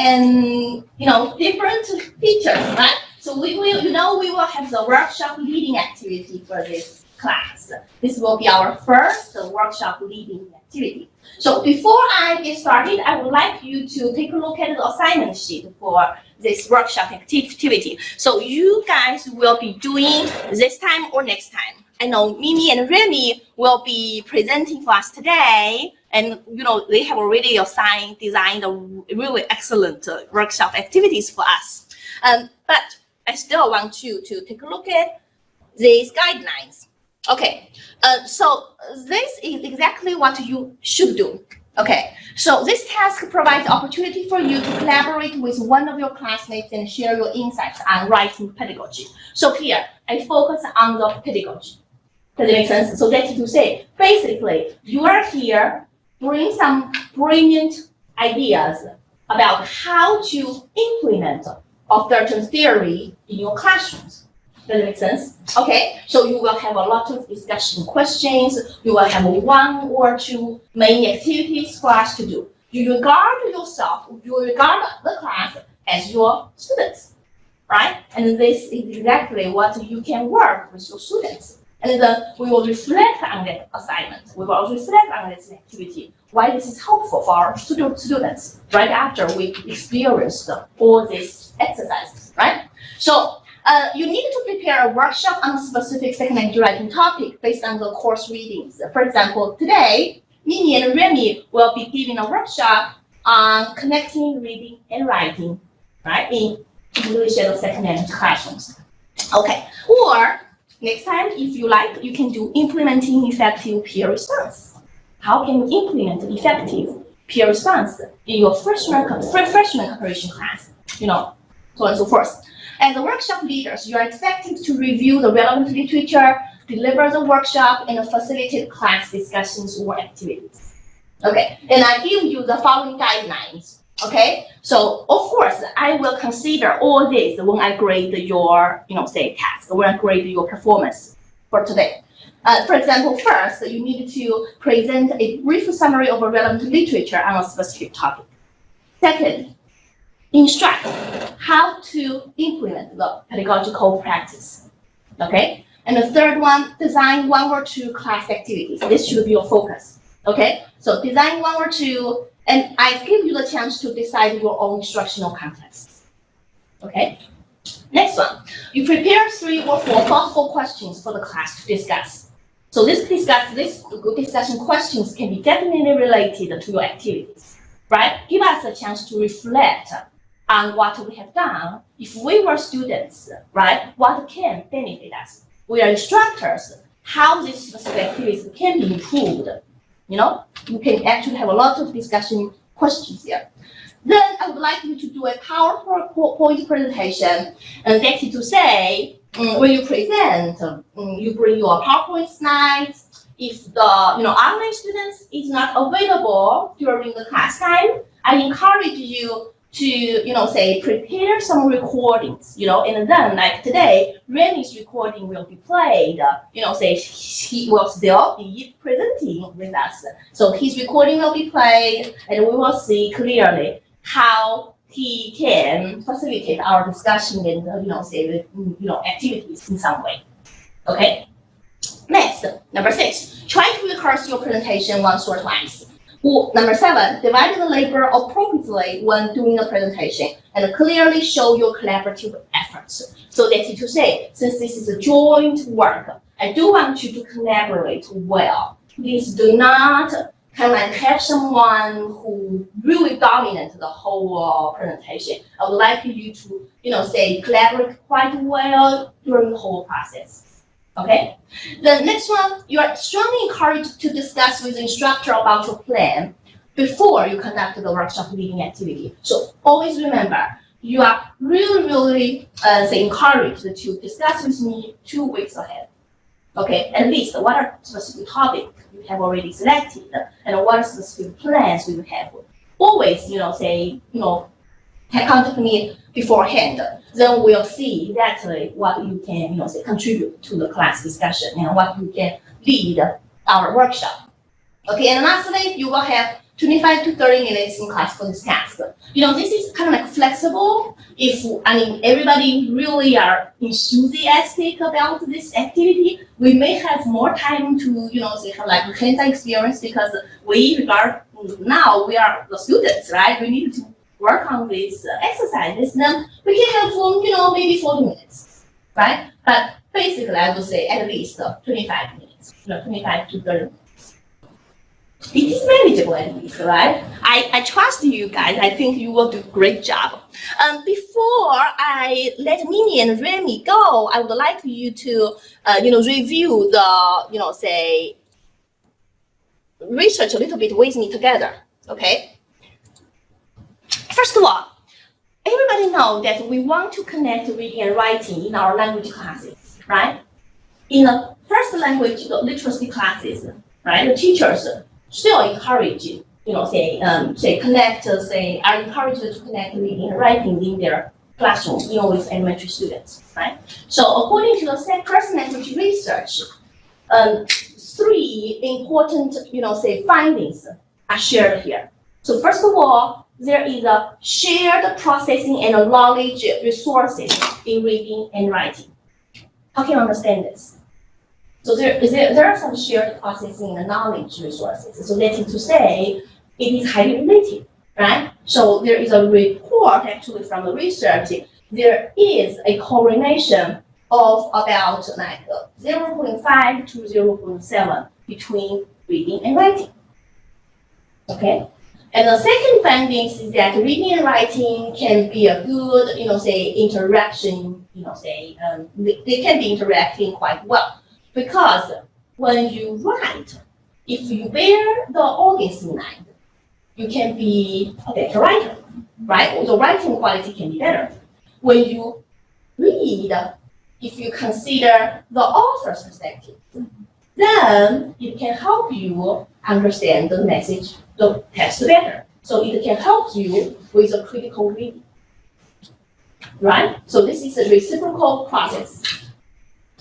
and different features, right? So we will have the workshop leading activity for this class. This will be our first workshop leading activity. So before I get started, I would like you to take a look at the assignment sheet for this workshop activity. So you guys will be doing this time or next time. I know Mimi and Remy will be presenting for us today, and they have already designed a really excellent workshop activities for us. But I still want you to take a look at these guidelines. Okay, so this is exactly what you should do. Okay, so this task provides the opportunity for you to collaborate with one of your classmates and share your insights on writing pedagogy. So here, I focus on the pedagogy. Does it make sense? So that's to say, basically, you are here bring some brilliant ideas about how to implement a certain theory in your classrooms. Does it make sense? Okay, so you will have a lot of discussion questions. You will have one or two main activities for us to do. You regard the class as your students, right? And this is exactly what you can work with your students. And then we will reflect on that assignment. We will reflect on this activity, why this is helpful for our students right after we experienced all these exercises, right? So you need to prepare a workshop on a specific second-language writing topic based on the course readings. For example, today, Mimi and Remy will be giving a workshop on connecting reading and writing, right, in English as a second-language classrooms. Okay, or next time, if you like, you can do implementing effective peer response. How can you implement effective peer response in your freshman comprehension class? So on and so forth. As the workshop leaders, you are expected to review the relevant literature, deliver the workshop, and facilitate class discussions or activities. Okay, and I give you the following guidelines. Okay, so of course, I will consider all this when I grade your, task, when I grade your performance for today. For example, first, you need to present a brief summary of a relevant literature on a specific topic. Second, instruct how to implement the pedagogical practice. Okay, and the third one, design one or two class activities. This should be your focus. Okay, so design one or two. And I give you the chance to decide your own instructional context. Okay? Next one, you prepare 3 or 4 thoughtful questions for the class to discuss. So this discussion questions can be definitely related to your activities, right? Give us a chance to reflect on what we have done. If we were students, right, what can benefit us? We are instructors, how these specific activities can be improved. You can actually have a lot of discussion questions here. Then I would like you to do a PowerPoint presentation, and that's to say, when you present, you bring your PowerPoint slides. If the online students is not available during the class time, I encourage you to prepare some recordings, and then like today, Remy's recording will be played, he will still be presenting with us. So his recording will be played, and we will see clearly how he can facilitate our discussion and, activities in some way. Okay? Next, number 6, try to rehearse your presentation once or twice. Number 7, divide the labor appropriately when doing a presentation and clearly show your collaborative efforts. So that's to say, since this is a joint work, I do want you to collaborate well. Please do not have someone who really dominate the whole presentation. I would like you to, collaborate quite well during the whole process. Okay. The next one, you are strongly encouraged to discuss with the instructor about your plan before you conduct the workshop leading activity. So always remember, you are really encouraged to discuss with me 2 weeks ahead. Okay, at least what are specific topics you have already selected, and what are specific plans we will have. Always, contact me beforehand. Then we'll see exactly what you can, contribute to the class discussion and what you can lead our workshop. Okay, and lastly, you will have 25 to 30 minutes in class for this task. This is kind of like flexible. If, everybody really are enthusiastic about this activity, we may have more time to, say, have like hands-on experience, because we now we are the students, right? We need to work on these exercises. Then we can have, maybe 40 minutes, right? But basically, I would say at least 25 minutes, 25 to 30 minutes. It is manageable at least, right? I trust you guys. I think you will do a great job. Before I let Mimi and Remy go, I would like you to, review the, say, research a little bit with me together, okay? First of all, everybody knows that we want to connect reading and writing in our language classes, right? In the first language literacy classes, right, the teachers still encourage, are encouraged to connect reading and writing in their classroom, with elementary students, right? So according to the first language research, 3 important, findings are shared here. So first of all, there is a shared processing and knowledge resources in reading and writing. How can you understand this? So there are some shared processing and knowledge resources. So that is to say, it is highly related, right? So there is a report actually from the research. There is a correlation of about like 0.5 to 0.7 between reading and writing. Okay. And the second finding is that reading and writing can be a good, interaction. They can be interacting quite well. Because when you write, if you bear the audience in mind, you can be a better writer, right? The writing quality can be better. When you read, if you consider the author's perspective, then it can help you understand the message, the text better. So it can help you with a critical reading, right? So this is a reciprocal process,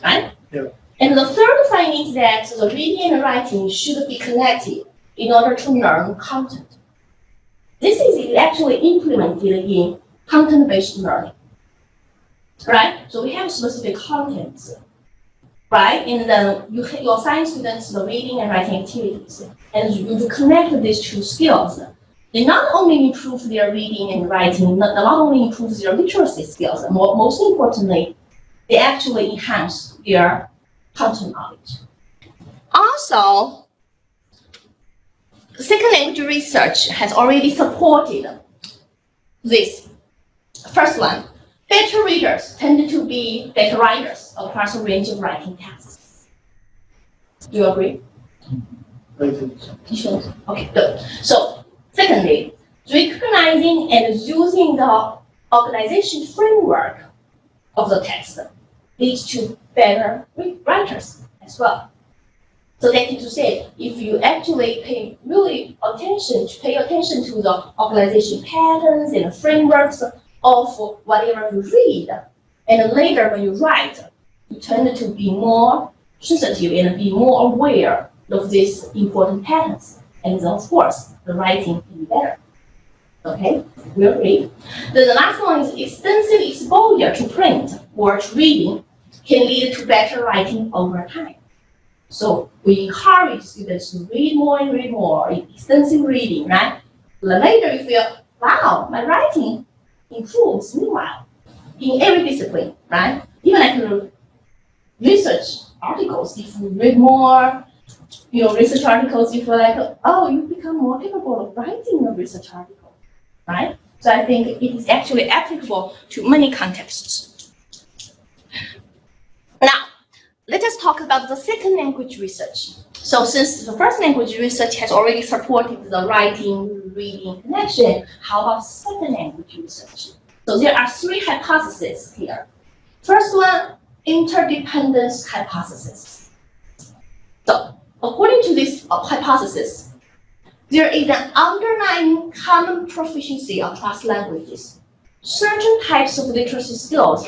right? Yeah. And the third finding is that the reading and writing should be connected in order to learn content. This is actually implemented in content-based learning, right? So we have specific contents, right? And then you assign students the reading and writing activities. And you connect these 2 skills. They not only improve their reading and writing, not only improve their literacy skills, most importantly, they actually enhance their content knowledge. Also, second language research has already supported this. First one, better readers tend to be better writers across a range of writing tasks. Do you agree? I think so. Okay, good. So, secondly, recognizing and using the organization framework of the text leads to better writers as well. So that is to say, if you actually pay attention to the organization patterns and frameworks of whatever you read, and later when you write, you tend to be more sensitive and be more aware of these important patterns. And then, of course, the writing can be better. Okay, we agree. Then the last one is extensive exposure to print or to reading can lead to better writing over time. So we encourage students to read more and read more, extensive reading, right? Later you feel, wow, my writing improves meanwhile in every discipline, right? Even like research articles, if you read more, research articles, you feel like, oh, you become more capable of writing a research article, right? So I think it is actually applicable to many contexts. Now, let us talk about the second language research. So since the first language research has already supported the writing, reading connection, how about second language research? So there are 3 hypotheses here. First one, interdependence hypothesis. So according to this hypothesis, there is an underlying common proficiency across languages. Certain types of literacy skills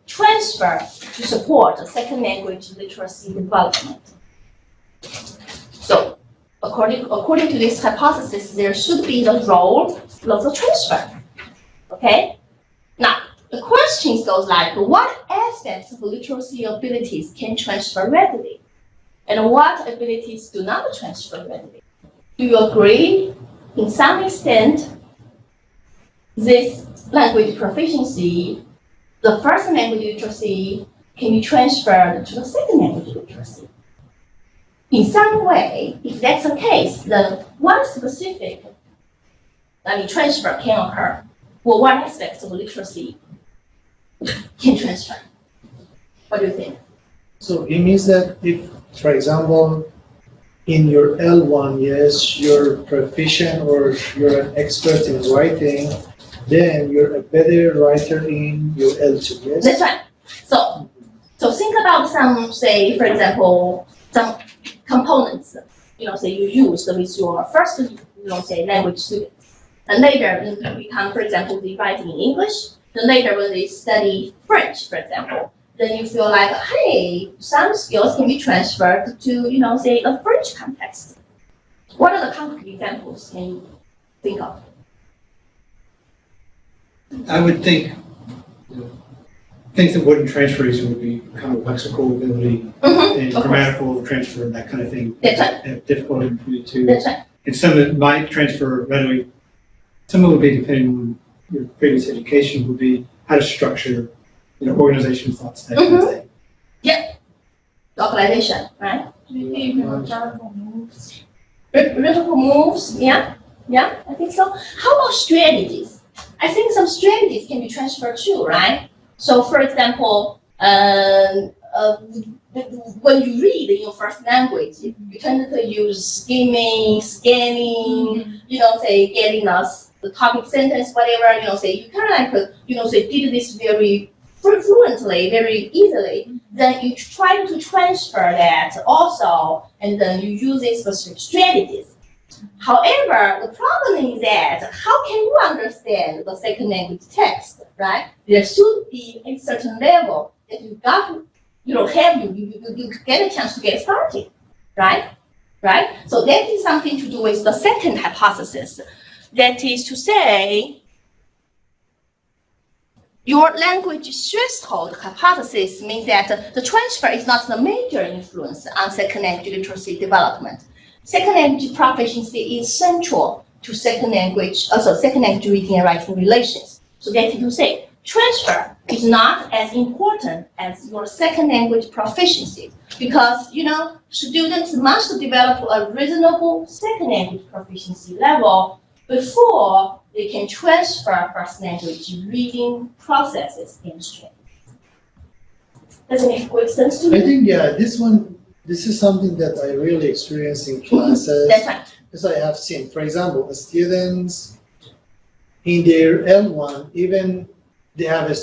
transfer to support second language literacy development. So according to this hypothesis, there should be the role of the transfer. Okay? Now, the question goes like, what aspects of literacy abilities can transfer readily? And what abilities do not transfer readily? Do you agree, in some extent, this language proficiency, the first language literacy, can be transferred to the second language literacy? In some way, if that's the case, then what specific transfer can occur? Well, what aspects of literacy can transfer? What do you think? So it means that if, for example, in your L1, yes, you're proficient or you're an expert in writing, then you're a better writer in your L2, yes? That's right. So think about some, say, for example, some components, say you use with your first, say, language students. And later, when they become, for example, they write in English, then later when they study French, for example, then you feel like, hey, some skills can be transferred to, say, a French context. What are the concrete examples can you think of? I would think things that wouldn't transfer easily would be kind of lexical ability and grammatical transfer, that kind of thing. That's right. Have difficulty between the two. That's right. And some that might transfer readily, some of it would be depending on your previous education, would be how to structure, organization thoughts, that kind of thing. Yep. Localization, right? Rhetorical moves. Rhetorical moves, yeah, I think so. How about strategies? I think some strategies can be transferred too, right? So, for example, when you read in your first language, you tend to use skimming, scanning, say getting us the topic sentence, whatever, say you kind of say did this very fluently, very easily. Then you try to transfer that also, and then you use these specific strategies. However, the problem is that how can you understand the second language text, right? There should be a certain level that you got, you get a chance to get started, right? So that is something to do with the second hypothesis. That is to say, your language threshold hypothesis means that the transfer is not the major influence on second language literacy development. Second language proficiency is central to second language reading and writing relations. So that is to say, transfer is not as important as your second language proficiency because, students must develop a reasonable second language proficiency level before they can transfer first language reading processes and strengths. Does it make good sense to you? I think, this is something that I really experience in classes. That's right. Because I have seen, for example, students in their L1, even they have,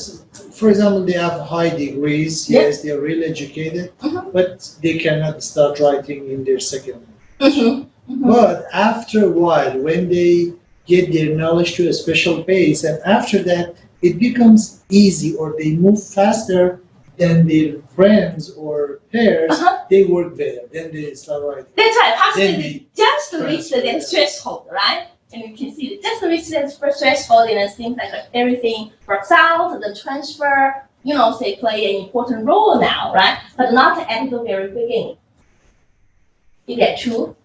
for example, they have high degrees, yes, they are really educated, but they cannot start writing in their second language. But after a while, when they get their knowledge to a special pace, and after that, it becomes easy or they move faster than their friends or peers, they work better. Then they start writing. That's right. Possibly just reach the threshold, right? And you can see that just reach the threshold and it seems like everything works out, the transfer, say play an important role now, right? But not at the very beginning. Is that true?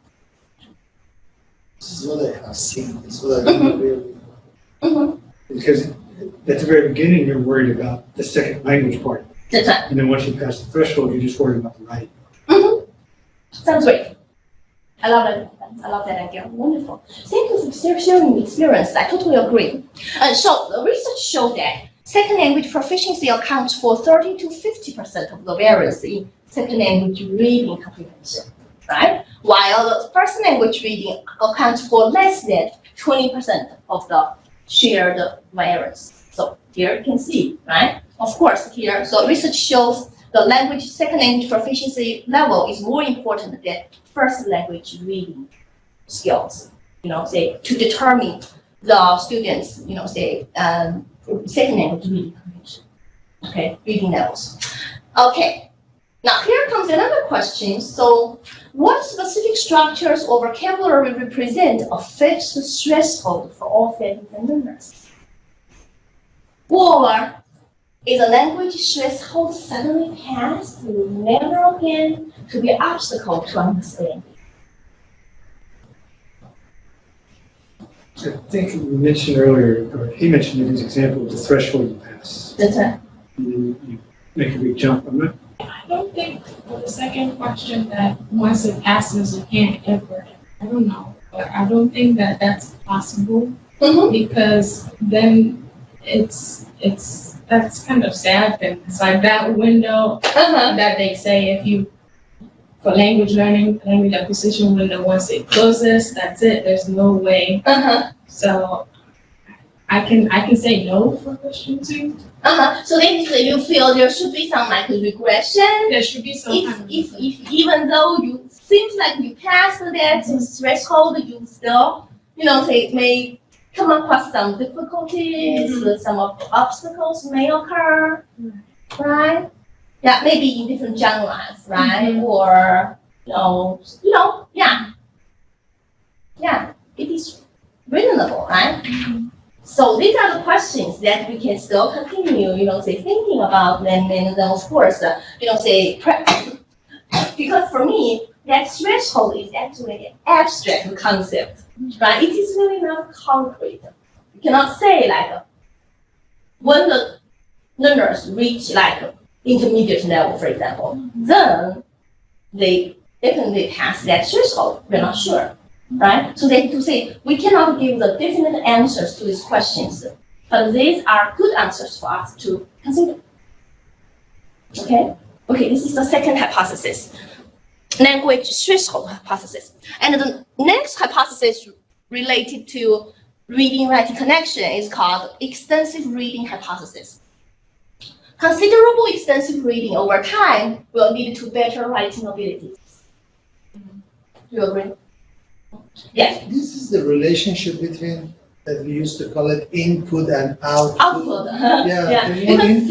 This is what I have seen. This is what I really. Because at the very beginning, you're worried about the second language part. That's right. And then once you pass the threshold, you're just worried about the writing. Sounds great. I love that. I love that idea. Wonderful. Thank you for sharing the experience. I totally agree. So the research showed that second language proficiency accounts for 30 to 50% of the variance in second language reading comprehension, right? While the first language reading accounts for less than 20% of the shared variance. So here you can see, right? Of course, here, so research shows the second language proficiency level is more important than first language reading skills, say, to determine the students, second language reading comprehension, okay, reading levels. Okay, Now here comes another question. So what specific structures or vocabulary represent a fixed threshold for all settings and learners? Or is a language threshold suddenly passed, you never again to be an obstacle to understand? I think you mentioned earlier, or he mentioned in his example, the threshold you pass. That's right. You make a big jump. I'm not. I don't think for the second question that once it passes, you can't ever, I don't know, but I don't think that that's possible Mm-hmm. because then that's kind of sad. Then it's like that window that they say if you, for language learning, language acquisition window, once it closes, that's it. There's no way. So I can say no for question 2. So basically you feel there should be some like regression. There should be some kind of If even though you seems like you passed that threshold, you still, say may come across some difficulties, some obstacles may occur, right? Yeah, maybe in different genres, right? Or yeah, it is reasonable, right? So these are the questions that we can still continue, thinking about them, and then of course, because for me, that threshold is actually an abstract concept, right? It is really not concrete. You cannot say like, when the learners reach like intermediate level, for example, then they definitely pass that threshold. We're not sure. Right? So they to say we cannot give the definite answers to these questions, but these are good answers for us to consider. Okay? Okay, this is the second hypothesis, language threshold hypothesis. And the next hypothesis related to reading-writing connection is called extensive reading hypothesis. Considerable extensive reading over time will lead to better writing abilities. Do you agree? Yes. This is the relationship between that we used to call it input and output. Output. Yeah. Because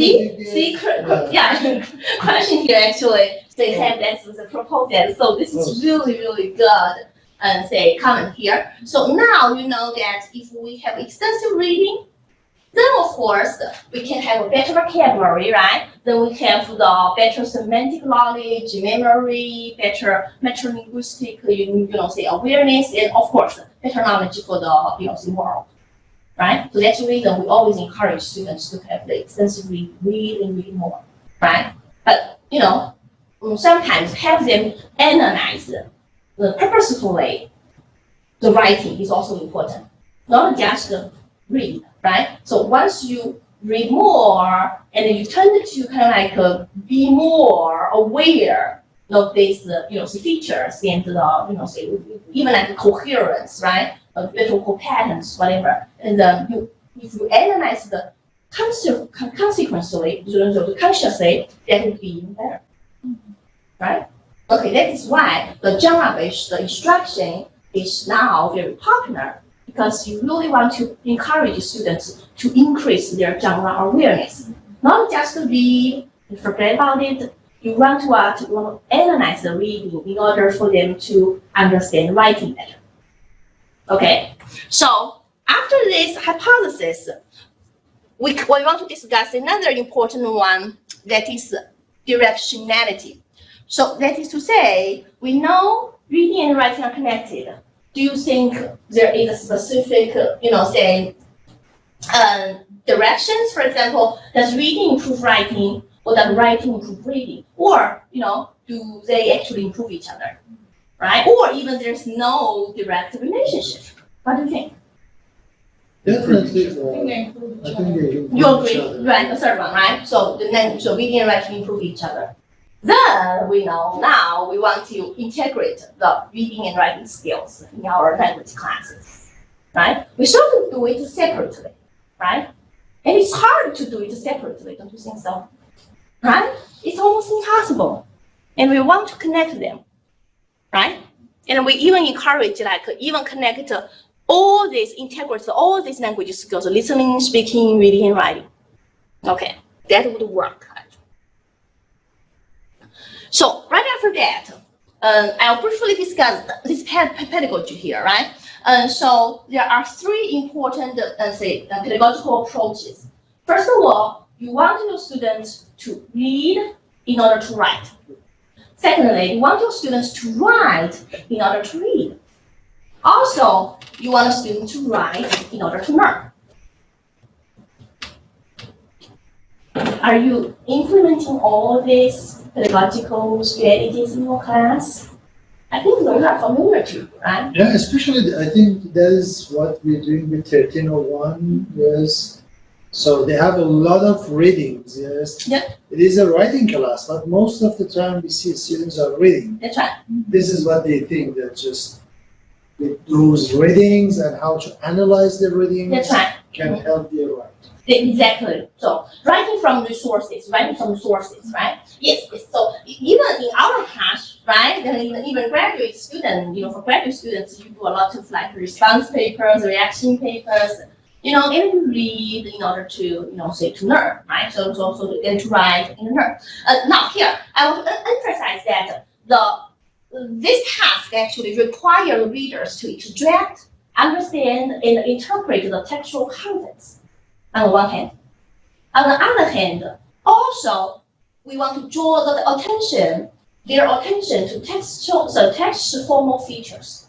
question here actually they have that's the proposal. So this is really, really good and comment here. So now you know that if we have extensive reading, then of course we can have a better vocabulary, right? Then we have the better semantic knowledge, memory, better meta-linguistic, awareness, and of course better knowledge for the world, right? So that's the reason we always encourage students to have the extensive read more, right? But sometimes have them analyze the purposefully. The writing is also important, not just read. Right? So once you read more and you tend to kind of like be more aware of these features and even like coherence, right? Rhetorical patterns, whatever. And if you analyze the consequently, consciously, that would be even better. Right? Okay, that is why the genre-based instruction is now very popular. Because you really want to encourage students to increase their genre awareness. Not just to read and forget about it. You want to analyze the reading in order for them to understand writing better. Okay, so after this hypothesis, we want to discuss another important one, that is directionality. So that is to say, we know reading and writing are connected. Do you think there is a specific, directions? For example, does reading improve writing, or does writing improve reading? Or, do they actually improve each other, right? Or even there's no direct relationship. What do you think? Definitely. I I think they improve You agree, each other. right? The third one, right? So reading and writing improve each other. Then we know now we want to integrate the reading and writing skills in our language classes, right? We shouldn't do it separately, right? And it's hard to do it separately, don't you think so? Right? It's almost impossible. And we want to connect them, right? And we even encourage, even connect all these, integrate all these language skills, listening, speaking, reading, and writing. Okay, that would work. So right after that, I'll briefly discuss this pedagogy here, right? So there are three important, pedagogical approaches. First of all, you want your students to read in order to write. Secondly, you want your students to write in order to read. Also, you want a student to write in order to learn. Are you implementing all these pedagogical strategies in your class? I think those are familiar to you, right? Yeah, especially I think that is what we're doing with 1301. Yes. So they have a lot of readings. Yes. Yeah. It is a writing class, but most of the time we see students are reading. That's right. This is what they think, that just with those readings and how to analyze the readings That's right. can help their writing. Exactly. So writing from resources, right? Yes. So even in our class, right? Then even graduate student, for graduate students, you do a lot of like response papers, reaction papers, and you read in order to, say to learn, right? So and to write and learn. Now here, I want to emphasize that this task actually requires readers to extract, understand, and interpret the textual contents. On the one hand. On the other hand, also, we want to draw their attention to text formal features.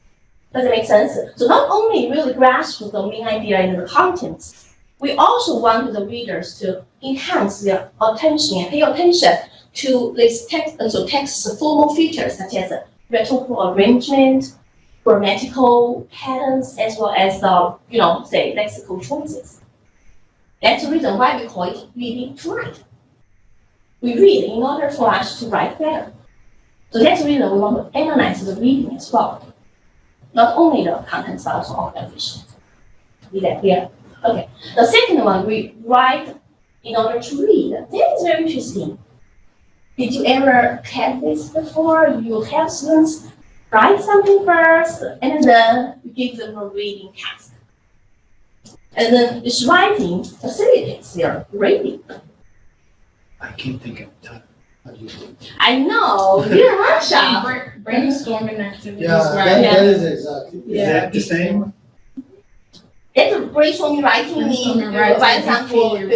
Does it make sense? So not only really grasp the main idea and the contents, we also want the readers to enhance their attention and pay attention to these text formal features such as rhetorical arrangement, grammatical patterns, as well as the, lexical choices. That's the reason why we call it reading to write. We read in order for us to write better. So that's the reason we want to analyze the reading as well. Not only the contents, but also organization. Is that clear? Okay. The second one, we write in order to read. That is very interesting. Did you ever have this before? You have students write something first, and then you give them a reading task. And then this writing facilitates their reading. I can't think of time. How do you do it? I know, you're a workshop. Brainstorming activities, Yeah, right? that is exactly. Is that the same? It's a brainstorming writing, Brainstorming for writing example, before you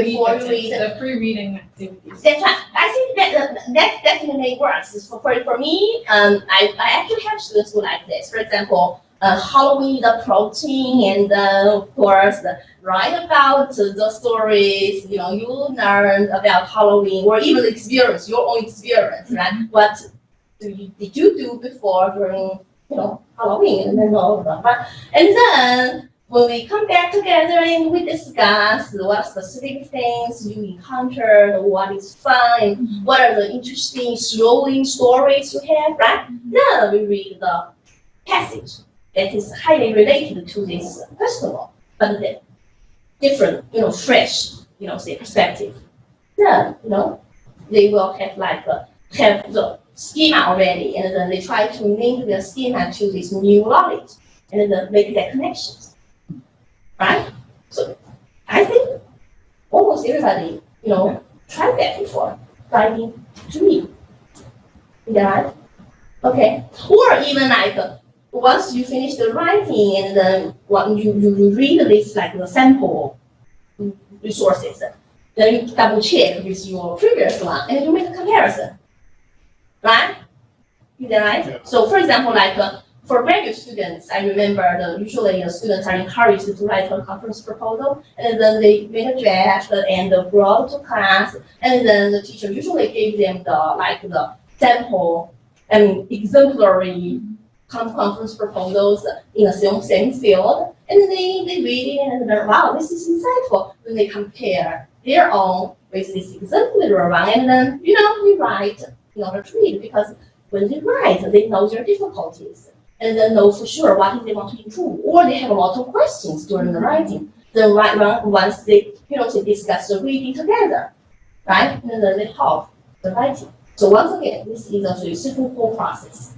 read. The pre-reading activities. That's right. I think that definitely works. For me, I actually have students who like this. For example, Halloween is approaching, and of course, write about the stories you learned about Halloween, or even experience your own experience, right? What did you do before during Halloween, and then all of that, right? And then when we come back together and we discuss what specific things you encountered, what is fun, what are the interesting, thrilling stories you have, right? Then we read the passage that is highly related to this festival, but the different, fresh, say perspective. Then, they will have have the schema already, and then they try to link the schema to this new knowledge, and then make that connections. Right? So I think almost everybody, tried that before, writing to read. Is that right? Okay. Or even once you finish the writing, and then you read this the sample resources, then you double check with your previous one, and you make a comparison. Right? Is that right? Yeah. So for example, for graduate students, I remember usually the students are encouraged to write a conference proposal, and then they make a draft and brought to class, and then the teacher usually gives them the sample and exemplary conference proposals in the same field, and then they read it and they're, wow, this is insightful. When they compare their own with this exemplary one, and then we write in order to read, because when they write, they know their difficulties, and then know for sure what they want to improve, or they have a lot of questions during the writing. Then once they they discuss the reading together, right? And then they help the writing. So once again, this is a reciprocal process.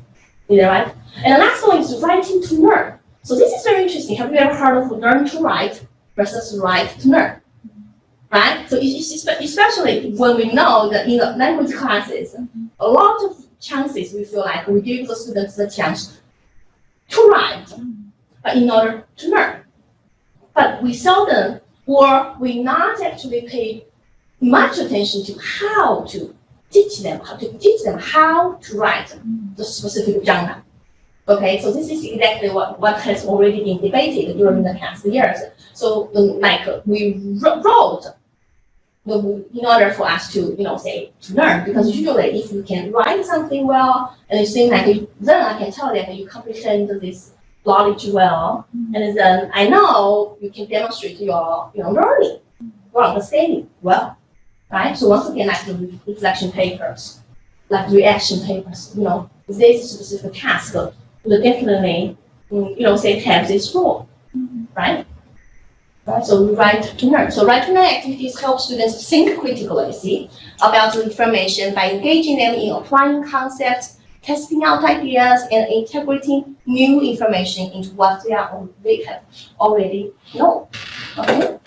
Is that right? And the last one is writing to learn. So this is very interesting. Have you ever heard of learn to write versus write to learn? Right? So especially when we know that in the language classes, a lot of chances we feel like we give the students the chance to write, but in order to learn. But we seldom, or we not actually pay much attention to how to teach them how to write the specific genre. Okay, so this is exactly what has already been debated during the past years. So we wrote in order for us to, say, to learn, because usually if you can write something well, and you think like, then I can tell that you comprehend this knowledge well, and then I know you can demonstrate your, learning, your understanding well, right? So once again, like the reflection papers, like reaction papers, this specific task will definitely, say, have this role, right? Right, so we write to learn. So write to learn activities help students think critically, about the information by engaging them in applying concepts, testing out ideas, and integrating new information into what they have already know. Okay.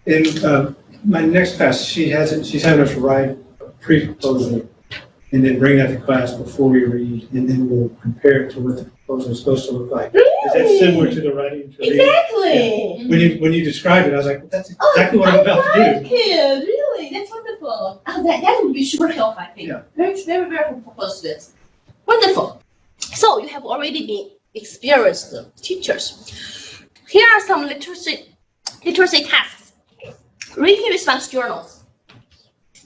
In my next class, she's having us write a pre-proposal and then bring that to class before we read, and then we'll compare it to what the proposal is supposed to look like. Is that similar to the writing to read? Exactly. Yeah. When you described it, I was like, that's exactly what I'm about to do. It. Really, that's wonderful. That would be super helpful, I think. Yeah. Very, very, very helpful for students. Wonderful. So you have already been experienced teachers. Here are some literacy tasks. Reading response journals.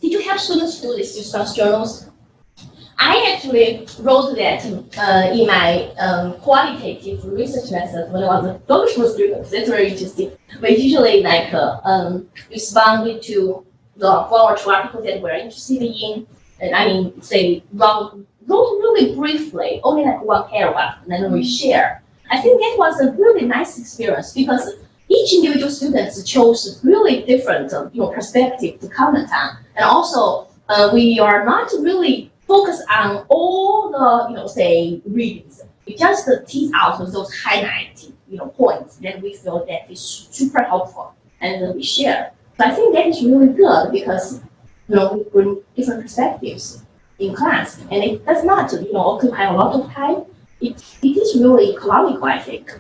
Did you have students do these response journals? I actually wrote that in my qualitative research method when I was a doctoral student. That's very interesting. We usually responded to the 1 or 2 articles that we're interested in, and wrote really briefly, only like 1 paragraph, and then we share. I think that was a really nice experience because each individual student chose really different perspective to comment on, and also we are not really focus on all the readings. We just tease out those highlighted points that we feel that is super helpful, and then we share. So I think that is really good because we bring different perspectives in class, and it does not occupy a lot of time. It is really economical, I think.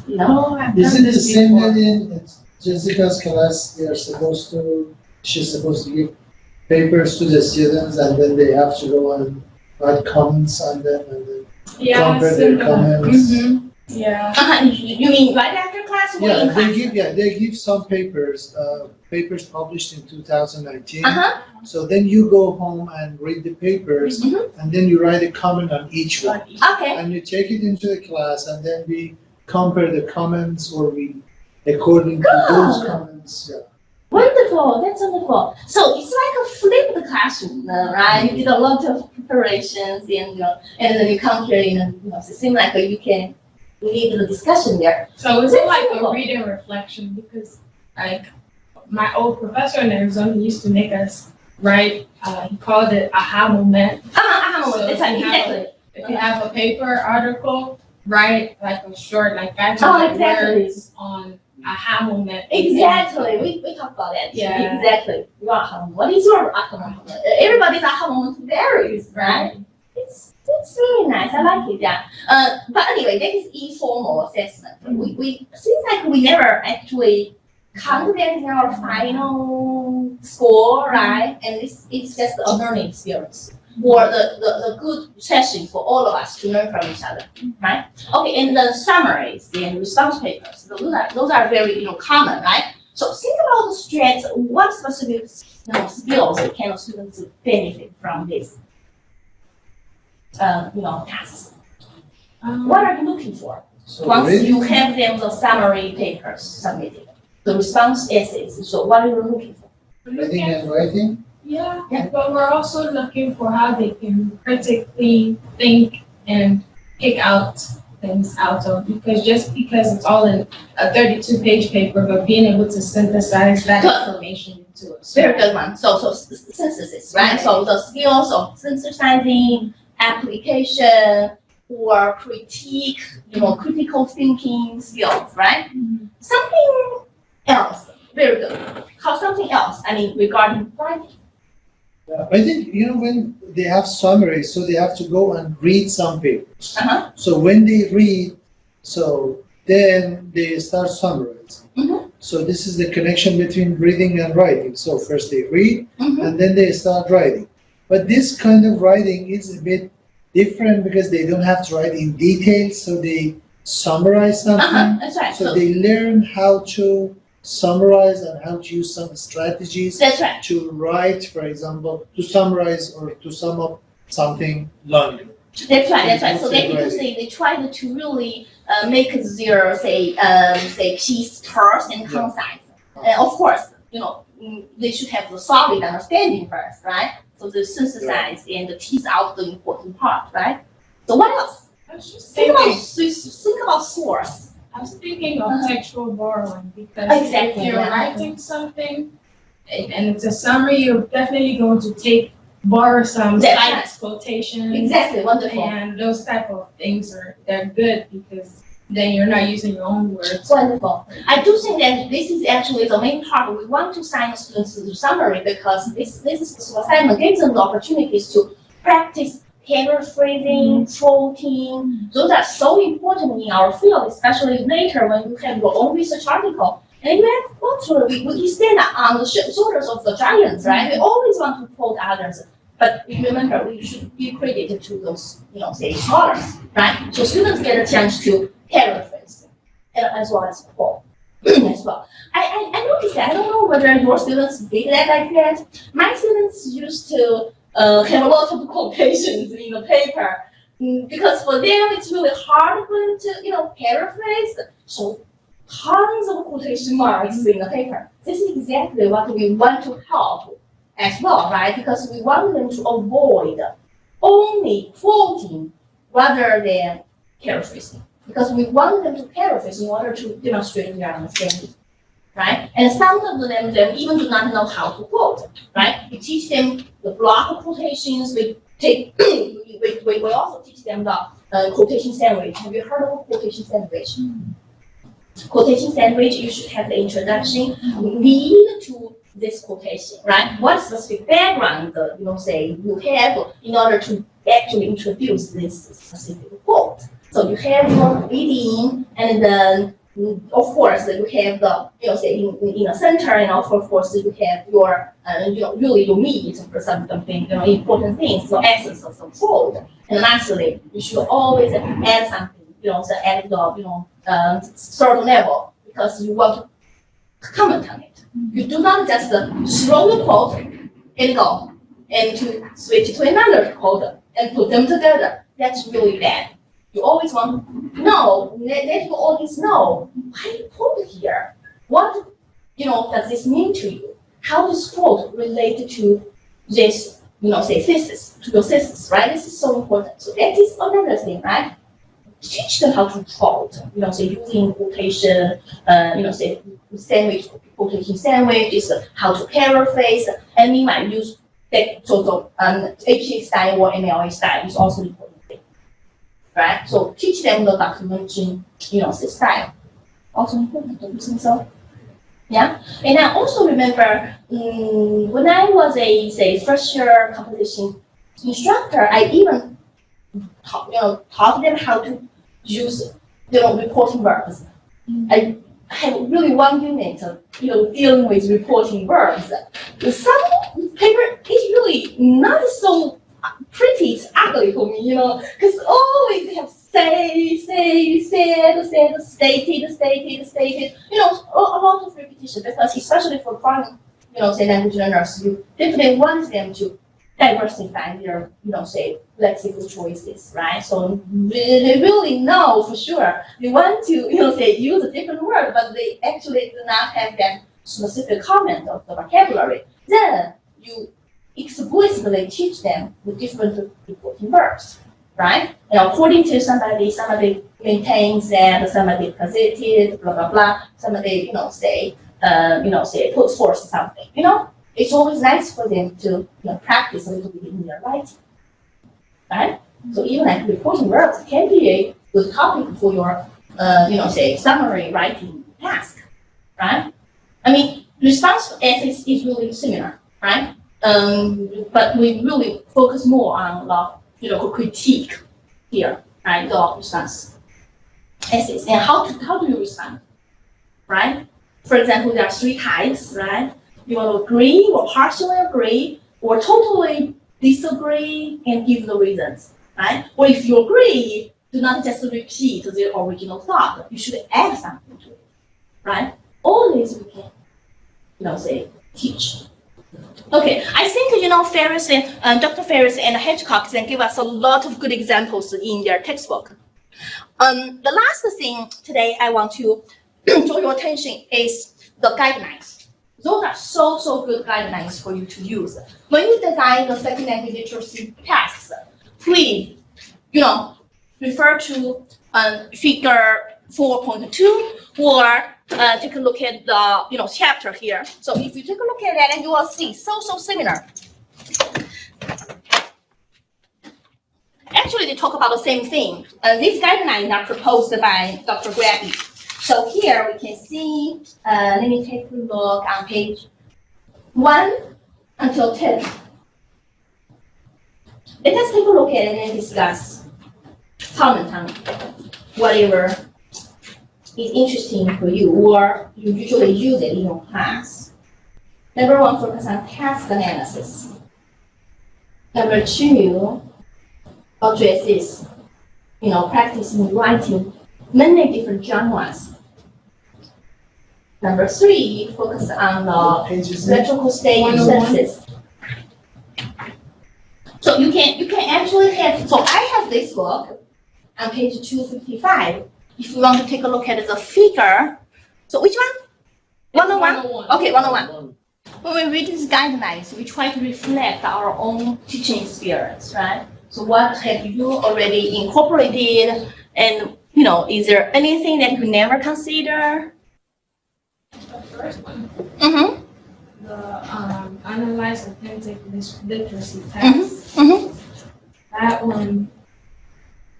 Is it the same that in Jessica's class she's supposed to give papers to the students, and then they have to go and write comments on them and then compare their comments? Yeah. You mean right after class? Or in class? They give some papers published in 2019. So then you go home and read the papers, and then you write a comment on each one. Okay. And you take it into the class, and then we compare the comments, or we according to those comments. Yeah. Wonderful, that's wonderful. So it's like a flipped classroom, right? You did a lot of preparations, and then you come here, it seems like you can lead the discussion there. So it's like a reading reflection, because like my old professor in Arizona used to make us write. He called it aha moment. Aha moment. So Exactly. If you have a paper article, write like a short, like 500 words on aha moment. Exactly. We talked about that. Yeah. Exactly. Your aha moment. What is your aha moment? Everybody's aha moment varies, right? It's really nice. I like it. Yeah. But anyway, that is informal assessment. We seems like we never actually count that in our final score, right? And it's just a learning experience, or the good session for all of us to learn from each other, right? Okay, and the summaries and response papers, those are very common, right? So think about the strengths. What specific skills can students benefit from this tasks? What are you looking for once you have them the summary papers submitted, the response essays? So what are you looking for? Reading and writing. Yeah, but we're also looking for how they can critically think and pick out things out of, because just because it's all in a 32-page paper, but being able to synthesize that information into a very good one. So synthesis, right? So the skills of synthesizing, application, or critique, critical thinking skills, right? Something else, very good. How something else? Regarding writing. I think, when they have summaries, so they have to go and read some papers. Uh-huh. So when they read, so then they start summarizing. Mhm. So this is the connection between reading and writing. So first they read, Mhm. and then they start writing. But this kind of writing is a bit different because they don't have to write in detail, so they summarize something. That's right. So they learn how to summarize and how to use some strategies That's right. to write, for example, to summarize or to sum up something longer. That's right. That's right. So they, Right. because they try to really make their say piece terse and concise. And of course, they should have the solid understanding first, right? So they synthesize and tease out the important part, right? So what else? I was just Think thinking, about source. I was thinking of Uh-huh. textual borrowing because Exactly, if you're yeah. writing something and it's a summary, you're definitely going to borrow some That's sites, quotations. Exactly. Wonderful. And those type of things they're good because then you're not using your own words. Wonderful. I do think that this is actually the main part. We want to sign the students to the summary because this is the assignment gives them the opportunities to practice paraphrasing, quoting. Those are so important in our field, especially later when you have your own research article. And you have culture, we stand on the shoulders of the giants, right? We always want to quote others. But remember, we should give credit to those, say scholars, right? So students get a chance to paraphrase as well as quote as well. I noticed that. I don't know whether your students did that like that. My students used to have a lot of quotations in the paper because for them it's really hard for them to, paraphrase. So tons of quotation marks in the paper. This is exactly what we want to help as well, right? Because we want them to avoid only quoting rather than paraphrasing. Because we want them to paraphrase in order to demonstrate their understanding, right? And some of them even do not know how to quote, right? We teach them the block quotations. We also teach them the quotation sandwich. Have you heard of a quotation sandwich? Quotation sandwich, you should have the introduction lead to this quotation, right? What specific background, you have in order to actually introduce this specific quote. So you have your leading, and then of course you have the, in the center, and also of course you have your, really your meat for something, important things, so essence of some quote. And lastly, you should always add something, at the, third level, because you want to comment on it. You do not just throw the quote and go, and to switch to another quote and put them together. That's really bad. You always want to know, let your audience know, why you quote here? What, does this mean to you? How this quote related to this, thesis, to your thesis, right? This is so important. So that is another thing, right? Teach them how to quote, using quotation, sandwich, quotation sandwich, is how to paraphrase, and we might use that sort of APA style or MLA style is also important thing, right? So teach them the documentation, style. Also important, don't you think so? Yeah, and I also remember when I was a first year composition instructor, I even taught them how to use, reporting verbs. I had really one unit, dealing with reporting verbs. Some paper is really not so pretty, it's ugly for me, because always they have say, said, stated, a lot of repetition, because especially for foreign, language learners, you definitely want them to diversify their, lexical choices, right? So they really know for sure they want to, use a different word, but they actually do not have that specific comment of the vocabulary. Then you explicitly teach them the different reporting verbs, right? According to somebody maintains that, somebody posited, blah blah blah. Somebody, put forth something, It's always nice for them to practice a little bit in their writing, right? So even like reporting verbs can be a good topic for your, summary writing task, right? I mean, response to essays is really similar, right? But we really focus more on the critique here, right? The response essays and how do you respond, right? For example, there are 3 types, right? You want to agree or partially agree or totally disagree and give the reasons, right? Or if you agree, do not just repeat the original thought. You should add something to it, right? All these we can, say, teach. Okay, I think, Ferris and Dr. Ferris and Hitchcock can give us a lot of good examples in their textbook. The last thing today I want to draw your attention is the guidelines. Those are so good guidelines for you to use. When you design the second language literacy tests, please, refer to figure 4.2 or take a look at the chapter here. So if you take a look at that, you will see so similar. Actually, they talk about the same thing. These guidelines are proposed by Dr. Grabby. So here we can see, let me take a look on page 1 until 10. Let us take a look at it and discuss, comment on whatever is interesting for you or you usually use it in your class. Number 1, focus on task analysis. Number 2, addresses, practicing writing many different genres. Number 3, focus on the rhetorical stage sentences. So you can actually have, so I have this book on page 255. If you want to take a look at the figure, so which one? 101? Okay, 101. When we read these guidelines, we try to reflect our own teaching experience, right? So what have you already incorporated? And, is there anything that you never consider? The first one. Mm-hmm. The analyze authentic literacy tests. That one.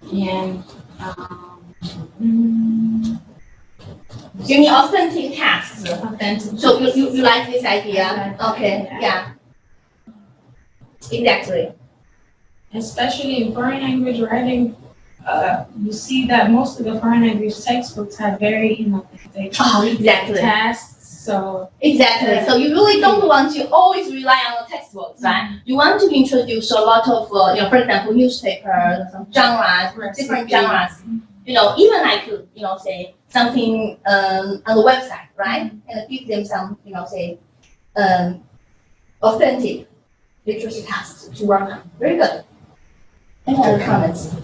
And you mean authentic tasks? authentic. So you like this idea? Okay, yeah. Exactly. Especially in foreign language writing, you see that most of the foreign language textbooks have very inauthentic Exactly. tasks. So exactly. So you really don't want to always rely on the textbooks, right? You want to introduce a lot of, for example, newspapers, some genres, different genres. Even I could, say something on the website, right? And give them some, say, authentic literacy tasks to work on. Very good. Any other comments?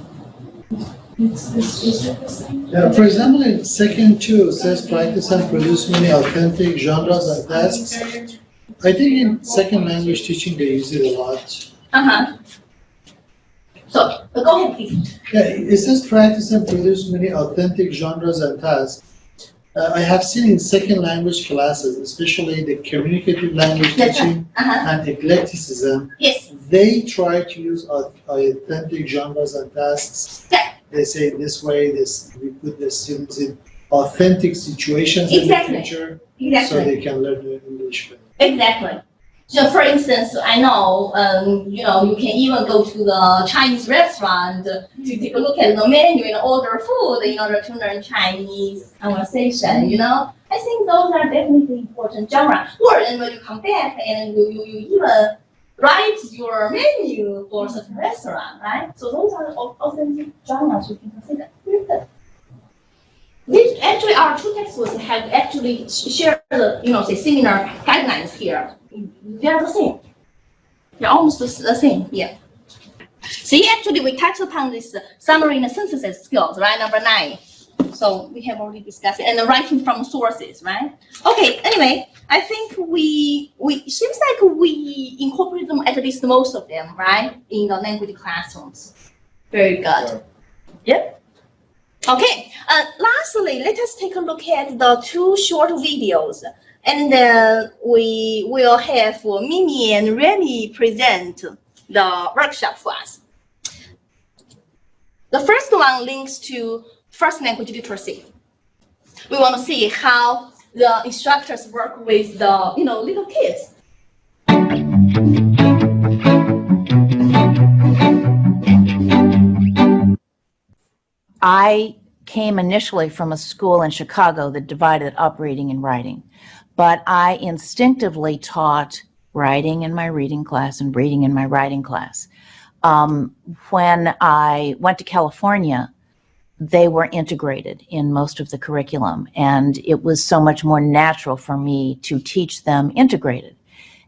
For example, in second 2, it says practice and produce many authentic genres and tasks. I think in second language teaching they use it a lot. So, go ahead, please. Yeah, it says practice and produce many authentic genres and tasks. I have seen in second language classes, especially the communicative language teaching and eclecticism, Yes. they try to use authentic genres and tasks. Yeah. They say this way, we put the students in authentic situations Exactly. in the future, Exactly. so they can learn English better. Exactly. So, for instance, I know, you can even go to the Chinese restaurant to take a look at the menu and order food in order to learn Chinese conversation, I think those are definitely important genre. Or then when you come back and you even write your menu for such a restaurant, right? So those are authentic genres you can consider. Very good. These actually our 2 textbooks have actually shared the, say similar guidelines here. They are the same. They're almost the same. Yeah. See, actually, we touched upon this summary and synthesis skills, right? Number 9. So we have already discussed it, and the writing from sources, right? Okay. Anyway, I think we seems like we incorporate them, at least most of them, right, in the language classrooms. Very good. Yep. Okay. Lastly, let us take a look at the 2 short videos. And then we will have Mimi and Remy present the workshop for us. The first one links to first language literacy. We want to see how the instructors work with the little kids. I came initially from a school in Chicago that divided up reading and writing, but I instinctively taught writing in my reading class and reading in my writing class. When I went to California, they were integrated in most of the curriculum, and it was so much more natural for me to teach them integrated.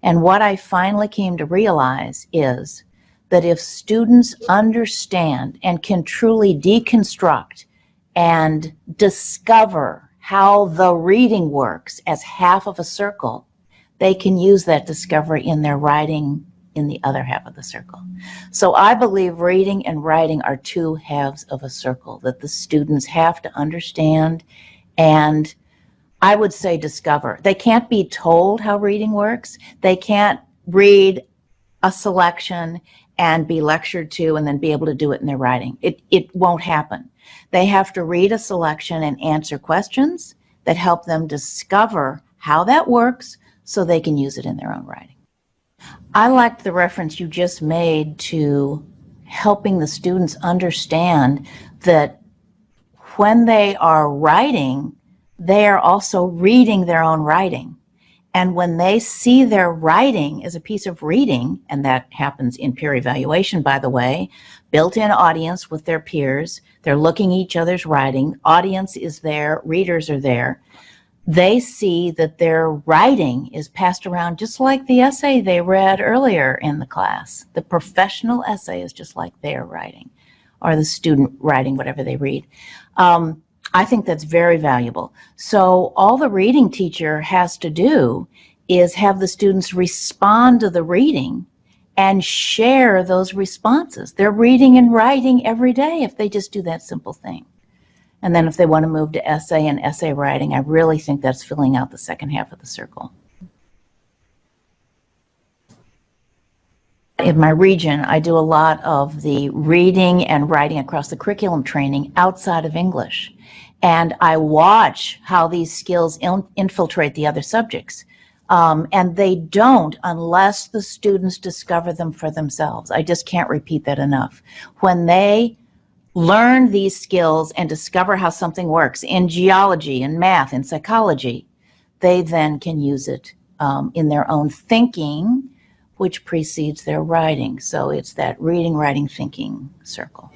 And what I finally came to realize is that if students understand and can truly deconstruct and discover how the reading works as half of a circle, they can use that discovery in their writing in the other half of the circle. So I believe reading and writing are two halves of a circle that the students have to understand and, I would say, discover. They can't be told how reading works. They can't read a selection and be lectured to and then be able to do it in their writing. It won't happen. They have to read a selection and answer questions that help them discover how that works so they can use it in their own writing. I liked the reference you just made to helping the students understand that when they are writing, they are also reading their own writing. And when they see their writing as a piece of reading, and that happens in peer evaluation, by the way, built-in audience with their peers, they're looking at each other's writing, audience is there, readers are there, they see that their writing is passed around just like the essay they read earlier in the class. The professional essay is just like their writing, or the student writing whatever they read. I think that's very valuable. So all the reading teacher has to do is have the students respond to the reading and share those responses. They're reading and writing every day if they just do that simple thing. And then if they want to move to essay and essay writing, I really think that's filling out the second half of the circle. In my region, I do a lot of the reading and writing across the curriculum training outside of English. And I watch how these skills infiltrate the other subjects. And they don't unless the students discover them for themselves. I just can't repeat that enough. When they learn these skills and discover how something works in geology and math and psychology, they then can use it in their own thinking, which precedes their writing. So it's that reading, writing, thinking circle.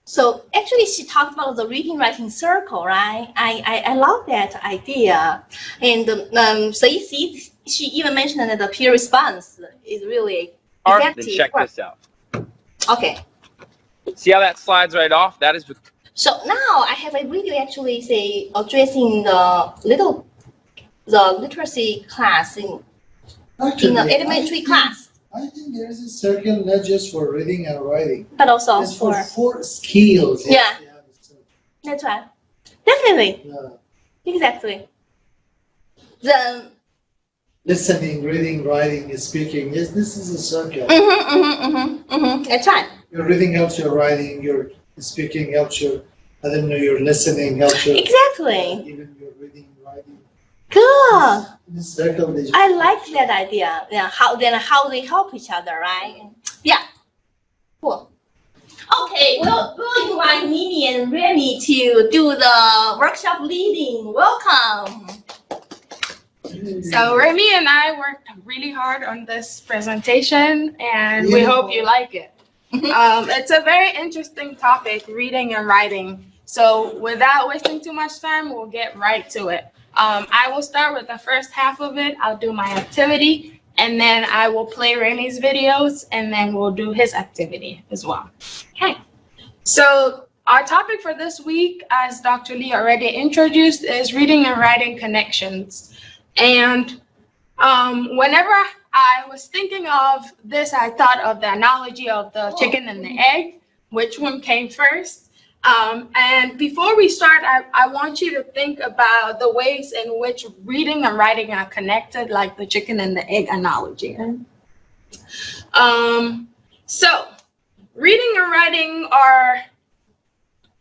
So actually she talked about the reading writing circle, right? I love that idea. And so you see, she even mentioned that the peer response is really effective. Then check this out. Okay. See how that slides right off? That is. So now I have a video actually say addressing the literacy class in the elementary class. I think there is a circle not just for reading and writing, but also it's for four skills. Yeah, that's right. Definitely. Yeah. Exactly. The listening, reading, writing, speaking. Yes, this is a circle. That's right. Your reading helps your writing. Your speaking helps your. I don't know. Your listening helps your. Exactly. Even your reading, writing. Good. Circle. I like that idea. Yeah. How they help each other, right? Yeah. Cool. Okay, we'll invite Mimi and Remy to do the workshop leading. Welcome. So Remy and I worked really hard on this presentation, and we hope you like it. It's a very interesting topic, reading and writing. So without wasting too much time, we'll get right to it. I will start with the first half of it. I'll do my activity, and then I will play Remy's videos, and then we'll do his activity as well. Okay. So our topic for this week, as Dr. Lee already introduced, is reading and writing connections. And whenever I was thinking of this, I thought of the analogy of the chicken and the egg, which one came first. And before we start, I want you to think about the ways in which reading and writing are connected, like the chicken and the egg analogy. So reading and writing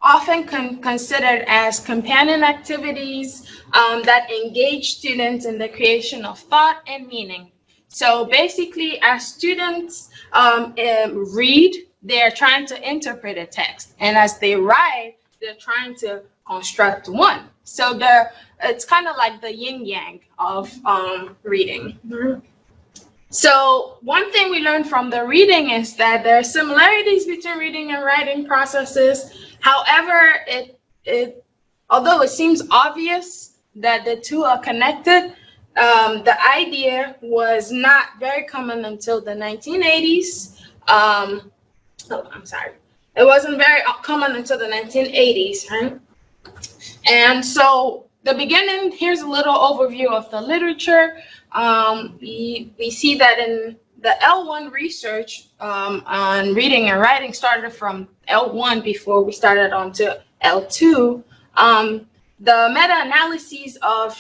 often considered as companion activities that engage students in the creation of thought and meaning. So basically, as students read, they're trying to interpret a text, and as they write, they're trying to construct one. So it's kind of like the yin yang of reading. So one thing we learned from the reading is that there are similarities between reading and writing processes. However, although it seems obvious that the two are connected, the idea was not very common until the 1980s. It wasn't very common until the 1980s, right? And so the beginning, here's a little overview of the literature. We see that in the L1 research on reading and writing started from L1 before we started on to L2. The meta-analyses of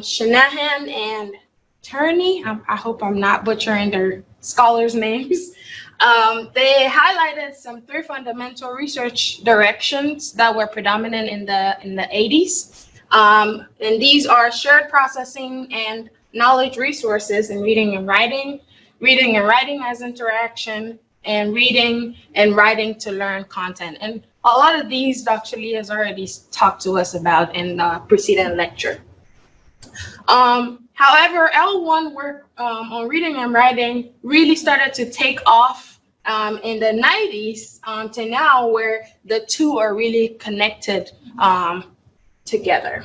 Shanahan and Turney, I hope I'm not butchering their scholars' names, they highlighted some 3 fundamental research directions that were predominant in the 80s. And these are shared processing and knowledge resources in reading and writing as interaction, and reading and writing to learn content. And a lot of these Dr. Lee has already talked to us about in the preceding lecture. However, L1 work on reading and writing really started to take off in the 90s to now, where the two are really connected together.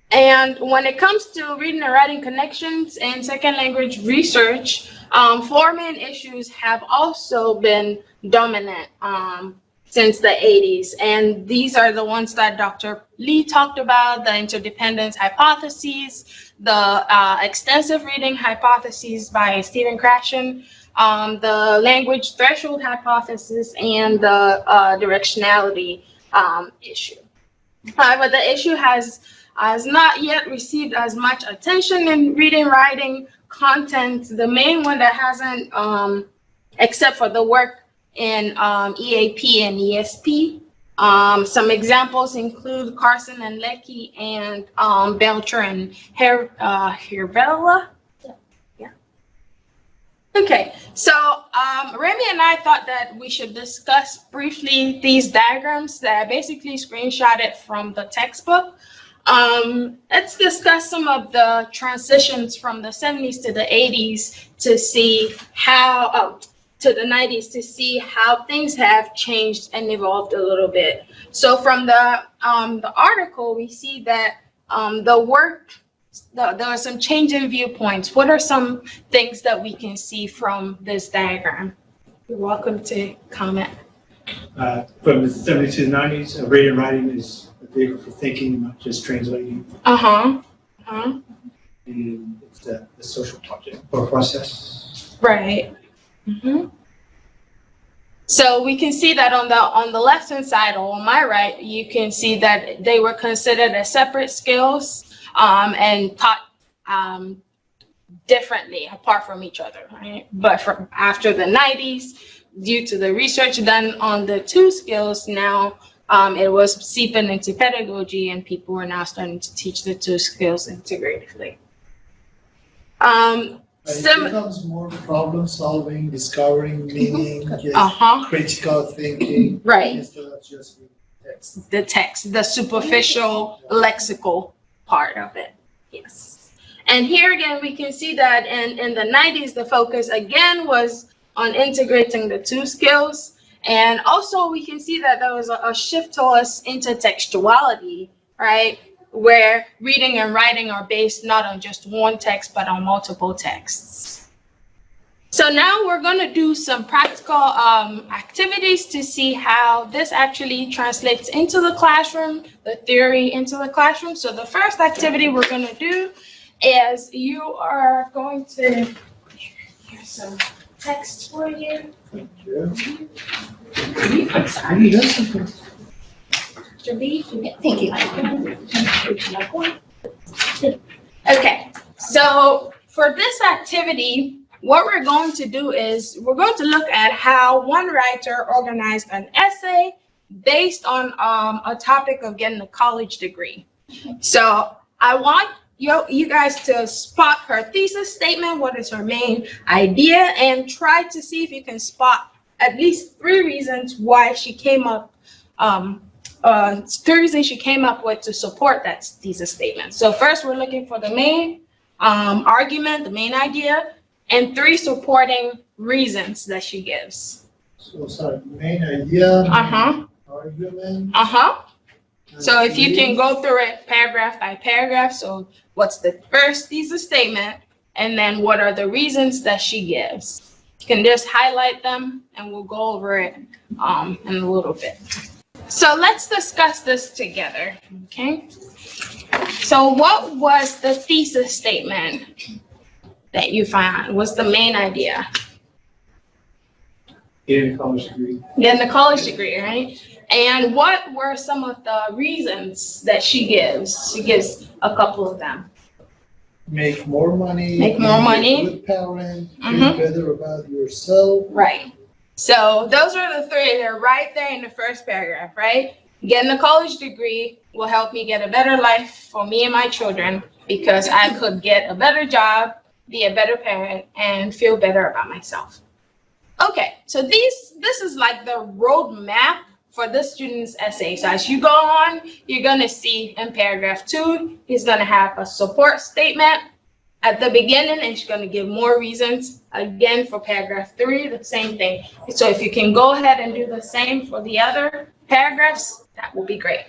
And when it comes to reading and writing connections in second language research, 4 main issues have also been dominant since the 80s. And these are the ones that Dr. Lee talked about: the interdependence hypotheses, the extensive reading hypotheses by Stephen Krashen, the language threshold hypothesis, and the directionality issue. However, the issue has not yet received as much attention in reading writing content. The main one that hasn't, except for the work in EAP and ESP. Some examples include Carson and Leckie and Belcher and Hervella. Yeah. Okay, so Remy and I thought that we should discuss briefly these diagrams that I basically screenshotted from the textbook. Let's discuss some of the transitions from the 70s to the 80s to see how, to the 90s, to see how things have changed and evolved a little bit. So from the article, we see that there are some change in viewpoints. What are some things that we can see from this diagram? You're welcome to comment. From the 70s to the 90s, reading and writing is a vehicle for thinking, not just translating. And it's the social project or process. Right. So we can see that on the left-hand side, or on my right, you can see that they were considered as separate skills and taught differently apart from each other, right? But from after the 90s, due to the research done on the 2 skills, now it was seeping into pedagogy, and people are now starting to teach the 2 skills integratively. It becomes more problem solving, discovering meaning, critical thinking, right? Instead of just text. The text, the superficial lexical part of it. Yes. And here again, we can see that in the 90s, the focus again was on integrating the 2 skills. And also we can see that there was a shift towards intertextuality, right? Where reading and writing are based not on just one text, but on multiple texts. So now we're going to do some practical activities to see how this actually translates into the classroom, the theory into the classroom. So the first activity we're going to do is you are going to, here's some text for you. Thank you. I'm sorry. Thank you. Okay, so for this activity, what we're going to do is we're going to look at how one writer organized an essay based on a topic of getting a college degree. So I want you guys to spot her thesis statement, what is her main idea, and try to see if you can spot at least 3 reasons why she came up, 3 reasons she came up with to support that thesis statement. So first, we're looking for the main argument, the main idea, and 3 supporting reasons that she gives. So sorry, main idea, Uh-huh. argument. Uh-huh. and So if you can reason. go through it paragraph by paragraph, so what's the first thesis statement, and then what are the reasons that she gives? You can just highlight them, and we'll go over it in a little bit. So let's discuss this together, okay? So what was the thesis statement that you found? What's the main idea? Getting a college degree. Getting a college degree, right? And what were some of the reasons that she gives? She gives a couple of them. Make more money. Make more be money. A good parent. Mhm. Feel better about yourself. Right. So those are the 3. They're right there in the first paragraph, right? Getting a college degree will help me get a better life for me and my children because I could get a better job, be a better parent, and feel better about myself. Okay, so this is like the roadmap for this student's essay. So as you go on, you're gonna see in paragraph 2, he's gonna have a support statement at the beginning, and she's gonna give more reasons. Again, for paragraph 3, the same thing. So if you can go ahead and do the same for the other paragraphs, that will be great.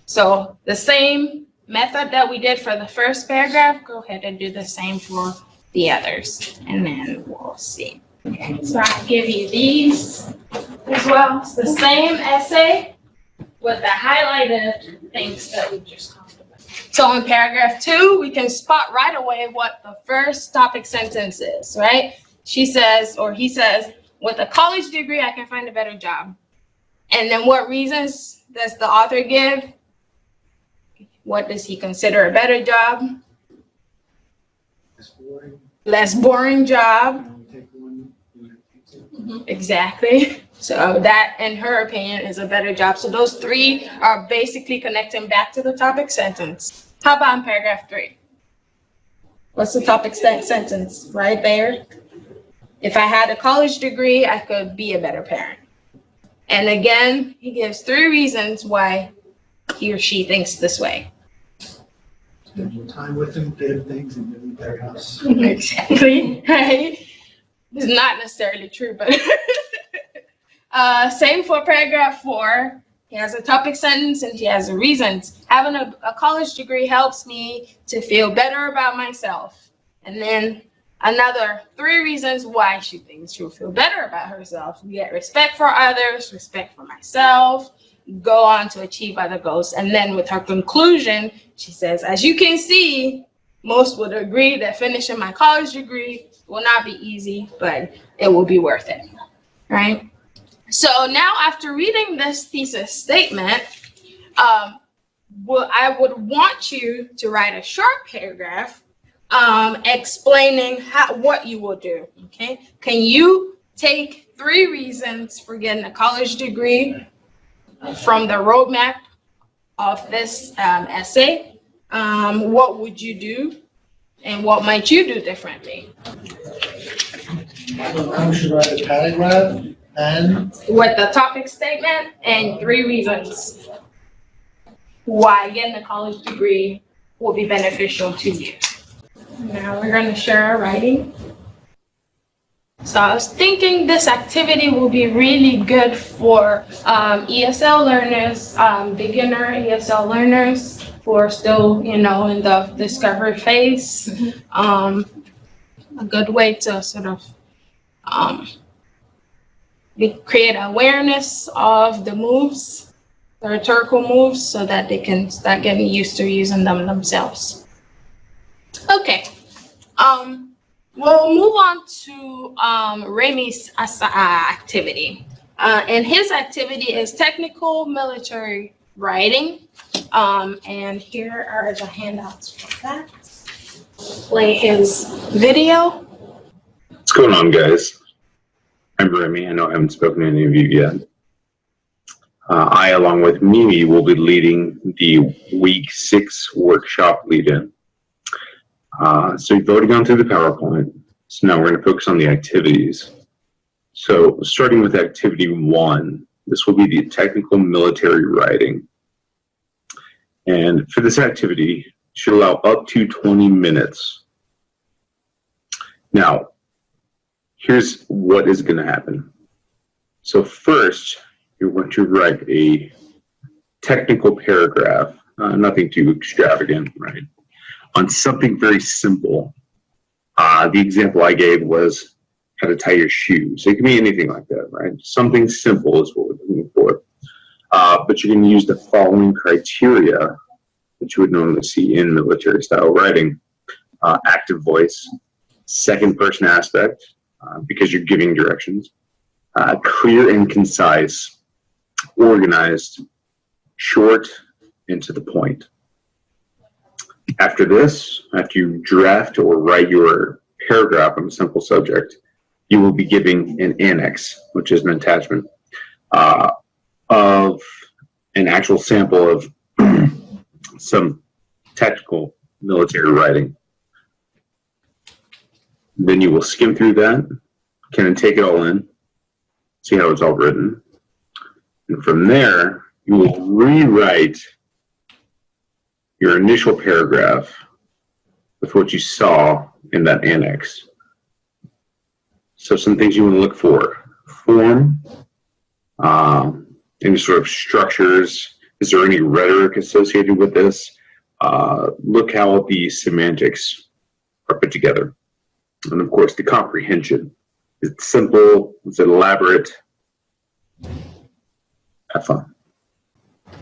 So the same method that we did for the first paragraph, go ahead and do the same for the others, and then we'll see. So I'll give you these as well. It's the same essay with the highlighted things that we just talked about. So in paragraph 2, we can spot right away what the first topic sentence is, right? She says, or he says, with a college degree, I can find a better job. And then what reasons does the author give? What does he consider a better job? It's boring. Less boring job. You take one, you take 2. Exactly. So that, in her opinion, is a better job. So those 3 are basically connecting back to the topic sentence. How about in paragraph 3? What's the topic sentence? Right there. If I had a college degree, I could be a better parent. And again, he gives 3 reasons why he or she thinks this way. Spend more time with them, get them things, and live in their house. Exactly, right? It's not necessarily true, but same for paragraph 4. He has a topic sentence and he has the reasons. Having a college degree helps me to feel better about myself. And then another 3 reasons why she thinks she'll feel better about herself. Get respect for others, respect for myself, go on to achieve other goals. And then with her conclusion, she says, as you can see, most would agree that finishing my college degree will not be easy, but it will be worth it, right? So now after reading this thesis statement, I would want you to write a short paragraph explaining what you will do, okay? Can you take 3 reasons for getting a college degree from the roadmap of this essay? What would you do? And what might you do differently? I should write a paragraph and With the topic statement and 3 reasons why getting a college degree will be beneficial to you. Now we're going to share our writing. So I was thinking this activity will be really good for ESL learners, beginner ESL learners who are still, in the discovery phase. A good way to sort of create awareness of the moves, the rhetorical moves, so that they can start getting used to using them themselves. Okay. We'll move on to Remy's activity. And his activity is technical military writing. And here are the handouts for that. Play his video. What's going on, guys? I'm Remy. I know I haven't spoken to any of you yet. I, along with Mimi, will be leading the week 6 workshop lead-in. So you've already gone through the PowerPoint. So now we're going to focus on the activities. So starting with activity 1, this will be the technical military writing. And for this activity, it should allow up to 20 minutes. Now, here's what is going to happen. So first, you're going to write a technical paragraph, nothing too extravagant, right, on something very simple. The example I gave was how to tie your shoes. It can be anything like that, right? Something simple is what we're looking for. But you're going to use the following criteria that you would normally see in military style writing. Active voice, second person aspect, because you're giving directions, clear and concise, organized, short, and to the point. After this, after you draft or write your paragraph on a simple subject, you will be giving an annex, which is an attachment, of an actual sample of some technical military writing. Then you will skim through that, kind of take it all in, see how it's all written. And from there, you will rewrite your initial paragraph with what you saw in that annex. So some things you want to look for: form, any sort of structures. Is there any rhetoric associated with this? Look how the semantics are put together. And of course, the comprehension. Is it simple? Is it elaborate? Have fun.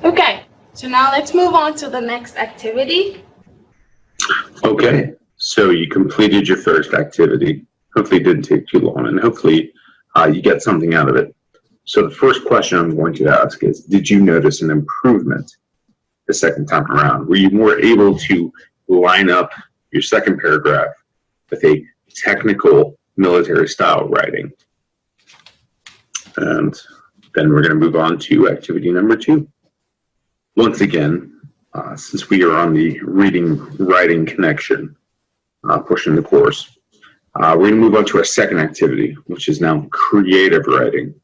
Okay, so now let's move on to the next activity. Okay, so you completed your first activity. Hopefully it didn't take too long, and hopefully you get something out of it. So the first question I'm going to ask is, did you notice an improvement the second time around? Were you more able to line up your second paragraph with a technical military style writing? And then we're going to move on to activity number 2. Once again, since we are on the reading-writing connection portion of the course, we're going to move on to our second activity, which is now creative writing.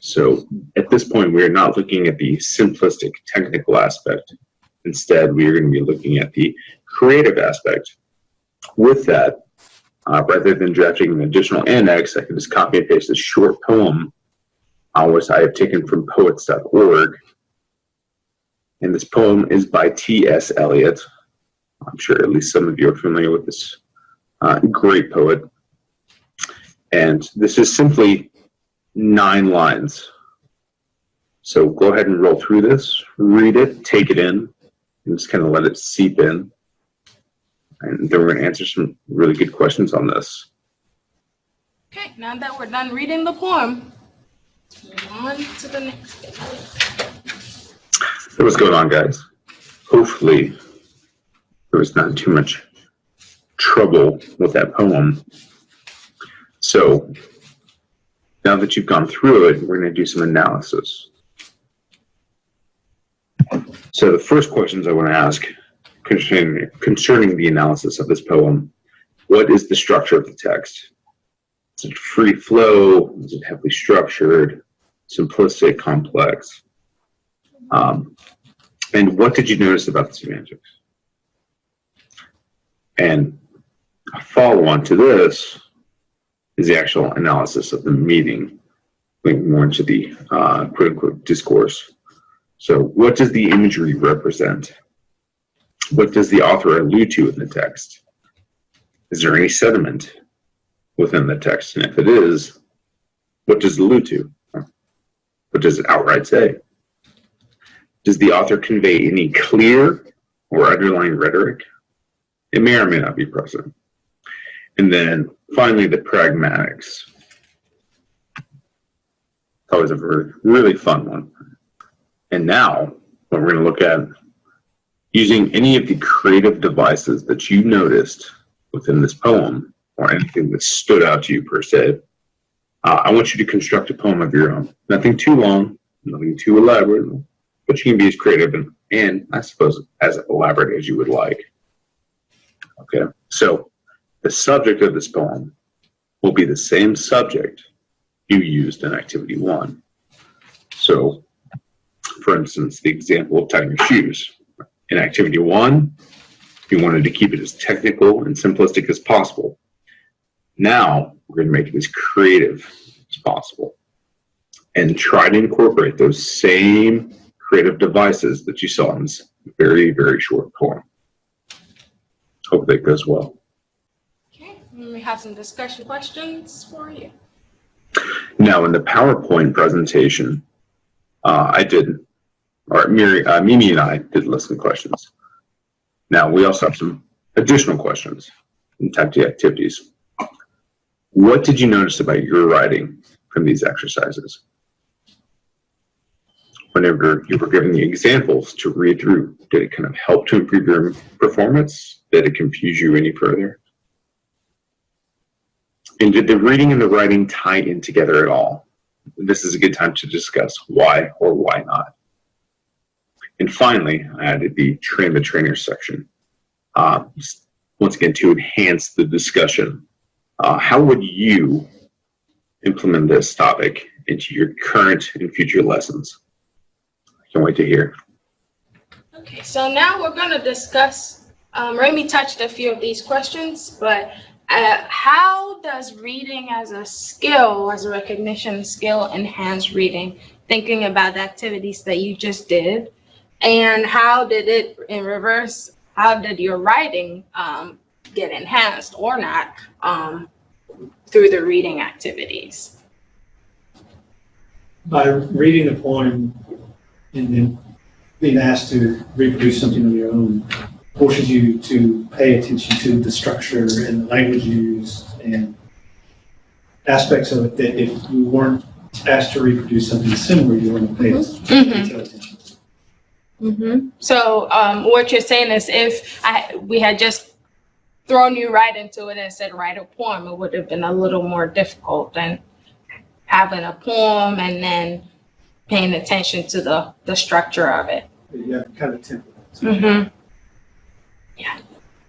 So at this point, we are not looking at the simplistic technical aspect. Instead, we are going to be looking at the creative aspect. With that, rather than drafting an additional annex, I can just copy and paste a short poem, which I have taken from poets.org. And this poem is by T.S. Eliot. I'm sure at least some of you are familiar with this great poet. And this is simply 9 lines. So go ahead and roll through this, read it, take it in, and just kind of let it seep in. And then we're going to answer some really good questions on this. Okay, now that we're done reading the poem, move on to the next. So what's going on, guys? Hopefully there was not too much trouble with that poem. So now that you've gone through it, we're going to do some analysis. So the first questions I want to ask concerning the analysis of this poem: what is the structure of the text? Is it free flow? Is it heavily structured? Simplistic? Complex? And what did you notice about the semantics? And a follow-on to this is the actual analysis of the meaning, going more into the quote-unquote discourse. So what does the imagery represent? What does the author allude to in the text? Is there any sentiment within the text? And if it is, what does it allude to? What does it outright say? Does the author convey any clear or underlying rhetoric? It may or may not be present. And then finally, the pragmatics. Always a really fun one. And now, what we're going to look at, using any of the creative devices that you noticed within this poem, or anything that stood out to you per se, I want you to construct a poem of your own. Nothing too long, Nothing too elaborate, but you can be as creative and I suppose as elaborate as you would like. Okay, so the subject of this poem will be the same subject you used in activity 1. So, for instance, the example of tying your shoes. In activity 1, you wanted to keep it as technical and simplistic as possible. Now, we're going to make it as creative as possible and try to incorporate those same creative devices that you saw in this very, very short poem. Hope that goes well. Okay, we have some discussion questions for you. Now, in the PowerPoint presentation, Mimi and I did listen to questions. Now, we also have some additional questions in type D activities. What did you notice about your writing from these exercises? Whenever you were given the examples to read through, did it kind of help to improve your performance? Did it confuse you any further? And did the reading and the writing tie in together at all? This is a good time to discuss why or why not. And finally, I added the train the trainer section. Once again, to enhance the discussion, how would you implement this topic into your current and future lessons? I can't wait to hear. Okay, so now we're going to discuss, Remy touched a few of these questions, but how does reading as a skill, as a recognition skill, enhance reading? Thinking about the activities that you just did, and how did it, in reverse, how did your writing get enhanced or not through the reading activities? By reading the poem and then being asked to reproduce something of your own forces you to pay attention to the structure and the language used and aspects of it that if you weren't asked to reproduce something similar, you wouldn't pay attention. So what you're saying is if we had just thrown you right into it and said write a poem, it would have been a little more difficult than having a poem and then paying attention to the structure of it. You have kind of template. Yeah.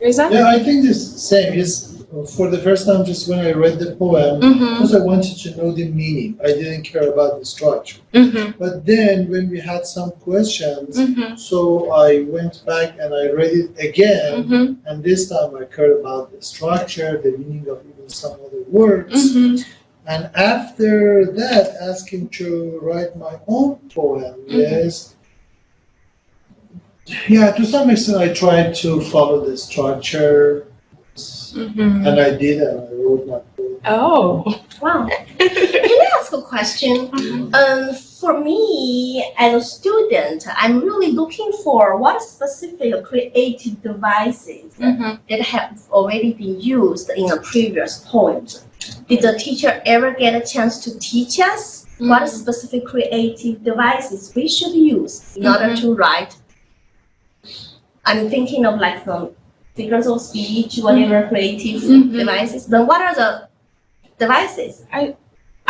Is that? Yeah, I think the same is for the first time just when I read the poem, because I wanted to know the meaning. I didn't care about the structure. But then when we had some questions, so I went back and I read it again, and this time I cared about the structure, the meaning of even some other words. And after that, asking to write my own poem, yes. Yeah, to some extent I tried to follow the structure, and I did, and I wrote my poem. Oh. Wow. Can I ask a question? For me, as a student, I'm really looking for what specific creative devices that have already been used in a previous poem. Did the teacher ever get a chance to teach us what specific creative devices we should use in order to write? I'm thinking of like some figures of speech, whatever creative devices. Then what are the devices?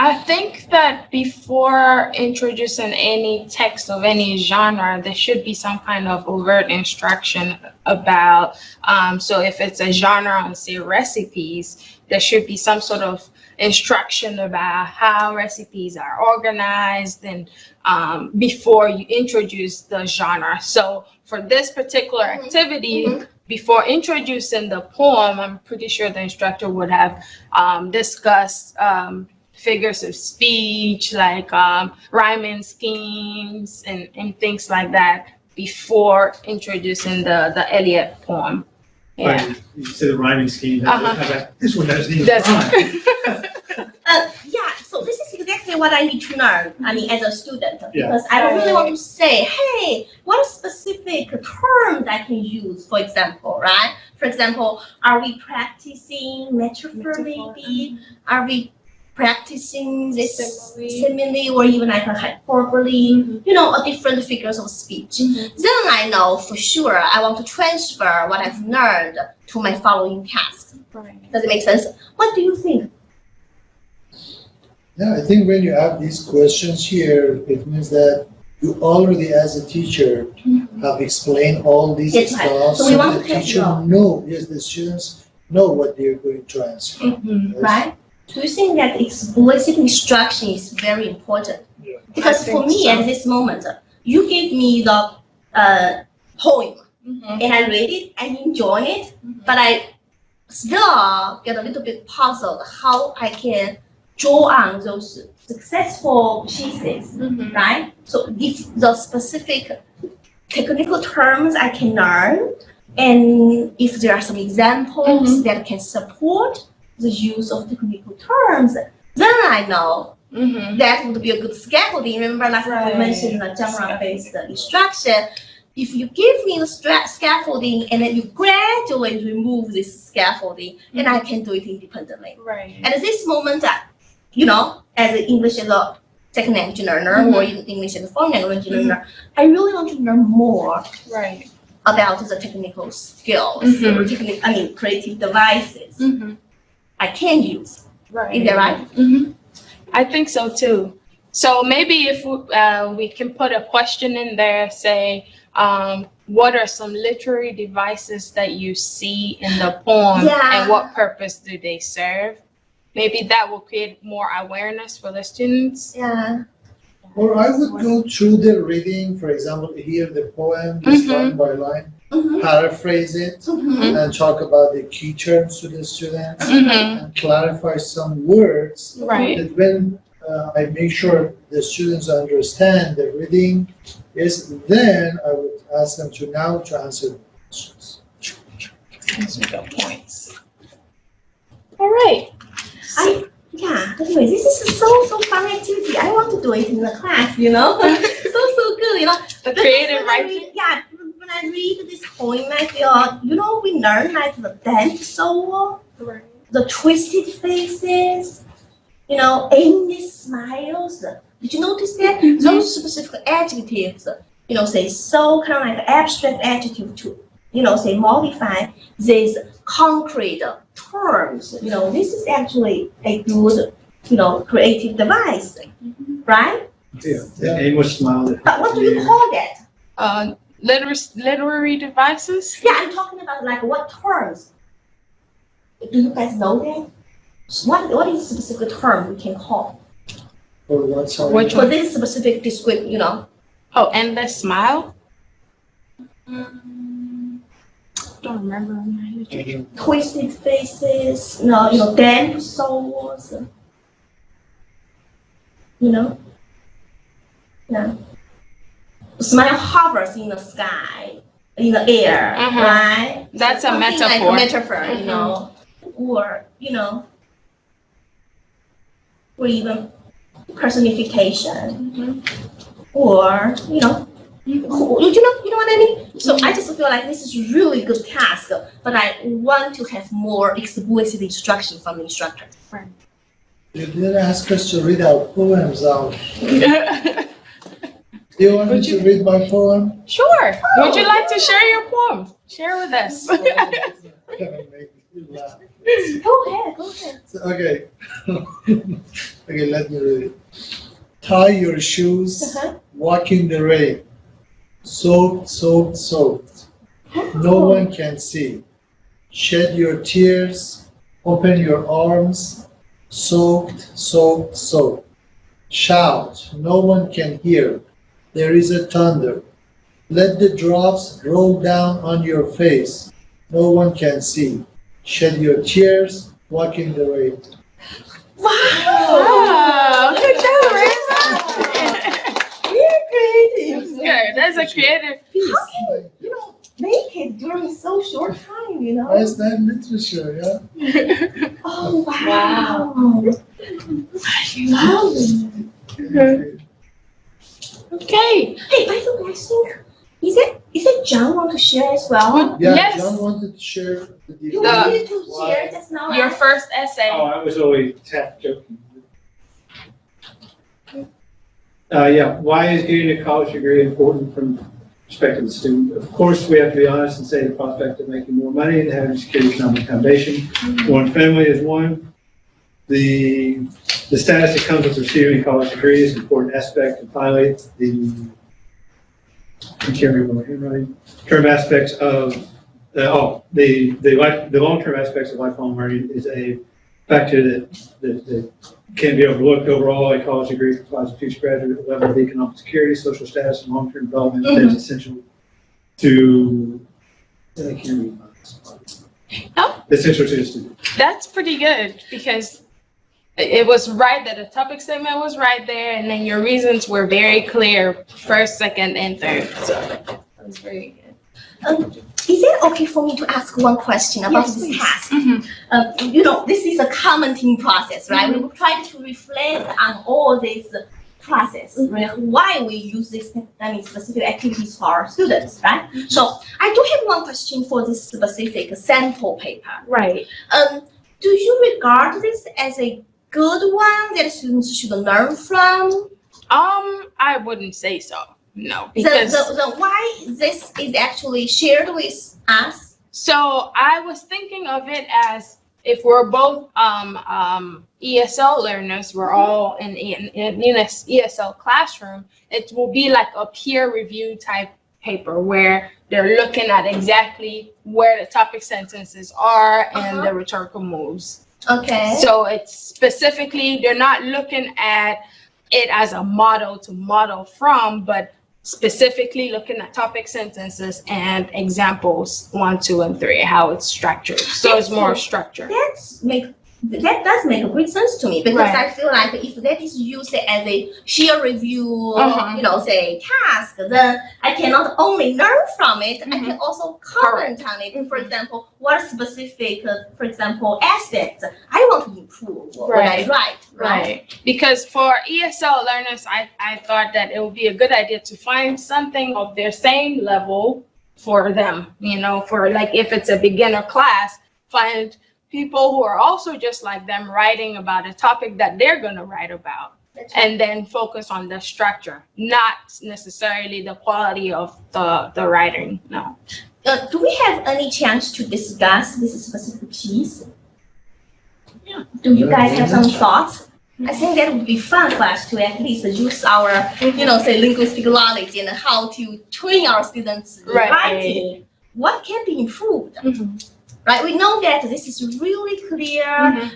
I think that before introducing any text of any genre, there should be some kind of overt instruction about, so if it's a genre on, say, recipes, there should be some sort of instruction about how recipes are organized and before you introduce the genre. So for this particular activity, before introducing the poem, I'm pretty sure the instructor would have discussed figures of speech, like rhyming schemes and things like that before introducing the Eliot poem. Yeah. Right. You said the rhyming scheme. This one doesn't even rhyme. Yeah, so this is exactly what I need to learn, I mean, as a student, Yeah. because I don't really want to say, hey, what specific terms I can use, for example, right? For example, are we practicing metaphor maybe? Are we practicing this simile or even like a hyperbole, you know, a different figures of speech. Then I know for sure I want to transfer what I've learned to my following task. Does it make sense? What do you think? Yeah, I think when you have these questions here, it means that you already, as a teacher, have explained all these Yes, right. stuff, So so we want the to teacher know. know, yes, the students know what they're going to answer. Mhm, Yes. right? Do you think that explicit instruction is very important? Yeah. Because I for think me, so. at this moment, you give me the poem, Mhm. and I read it, I enjoy it, but I still get a little bit puzzled how I can draw on those successful pieces, Mhm. right? So if the specific technical terms I can learn, and if there are some examples that can support the use of technical terms, then I know Mhm. that would be a good scaffolding. Remember last time we Right. mentioned the genre-based instruction. If you give me the scaffolding and then you gradually remove this scaffolding, then I can do it independently. Right. At this moment, as an English as a second language learner or English as a foreign language learner, I really want to learn more Right. about the technical skills or creative devices I can use. Right. Is that right? I think so too. So maybe if we can put a question in there, say, what are some literary devices that you see in the poem, Yeah. and what purpose do they serve? Maybe that will create more awareness for the students. Yeah. Or I would go through the reading, for example, hear the poem, just line by line, paraphrase it, and talk about the key terms to the students, and clarify some words. Right. That when I make sure the students understand the reading, yes, then I would ask them to answer the questions. Those are the points. All right. Anyway, this is a so fun activity. I want to do it in the class, so good, The creative When I writing. read, when I read this poem, I feel, we learn like the dance soul, Right. the twisted faces, aimless smiles. Did you notice that? Those specific adjectives, say so kind of like abstract adjective to, say modify these concrete terms. This is actually a good, creative device, right? Yeah, the aimless smile. But what do you call that? Literary devices. Yeah, I'm talking about like what terms. Do you guys know that? What is the specific term we can call Or what, sorry? Which for this specific description? Oh, endless smile. Don't remember. Twisted faces, damp souls, yeah. Smile hovers in the sky, in the air, right? That's a Something metaphor. Like a metaphor, or or even personification, or you know what I mean? So I just feel like this is really good task, but I want to have more explicit instruction from the instructor. You didn't ask us to read our poems out. Do you want me to read my poem? Sure. Would you like to share your poem? Share with us. Gonna make you laugh. Go ahead. So, okay. Okay, let me read it. Tie your shoes, walk in the rain. Soaked, soaked, soaked. No one can see. Shed your tears, open your arms. Soaked, soaked, soaked. Shout, no one can hear. There is a thunder. Let the drops roll down on your face. No one can see. Shed your tears, walk in the rain. Wow! Good job, You're creative. Good. That's a creative piece. How can you make it during so short time, I studied literature, yeah? Oh, wow. Lovely. Okay. Hey, by the way, I think, is it John want to share as well? Yeah, Yes. John wanted to share the You details. wanted to share just now, Your right? first essay. Oh, I was always half joking. Yeah, why is getting a college degree important from the perspective of the student? Of course, we have to be honest and say the prospect of making more money and having a secure economic foundation. One family is one. The the status that comes with receiving a college degree is an important aspect, and finally, the term aspects of the long-term aspects of lifelong learning is a factor that can't be overlooked. Overall, a college degree provides a future graduate a level of economic security, social status, and long-term development that is essential to. I can't read my slides. Oh. Essential to the student. That's pretty good because it was right that the topic statement was right there, and then your reasons were very clear, first, second, and third. So that was very good. Is it okay for me to ask one question about Yes, this please. task? Mhm. This is a commenting process, right? We will try to reflect on all this process, right? Why we use this specific activities for our students, right? So I do have one question for this specific sample paper. Right. Do you regard this as a good one that students should learn from? I wouldn't say so. No, because The why this is actually shared with us? so I was thinking of it as if we're both ESL learners, we're all in ESL classroom, it will be like a peer review type paper where they're looking at exactly where the topic sentences are and the rhetorical moves. Okay. So it's specifically, they're not looking at it as a model to model from, but specifically looking at topic sentences and examples 1, 2, and 3, how it's structured. So it's more structured. That does make great sense to me because Right. I feel like if that is used as a peer review, say task, then I cannot only learn from it, I can also comment on it. For example, what specific, for example, aspects I want to improve when I write. Right. Because for ESL learners, I thought that it would be a good idea to find something of their same level for them, for like if it's a beginner class, find people who are also just like them writing about a topic that they're going to write about. And then focus on the structure, not necessarily the quality of the writing. No. Do we have any chance to discuss this specific piece? Yeah. Do you guys have some thoughts? I think that would be fun for us to at least use our, say linguistic knowledge and how to train our students writing. What can be improved? Right, we know that this is really clear,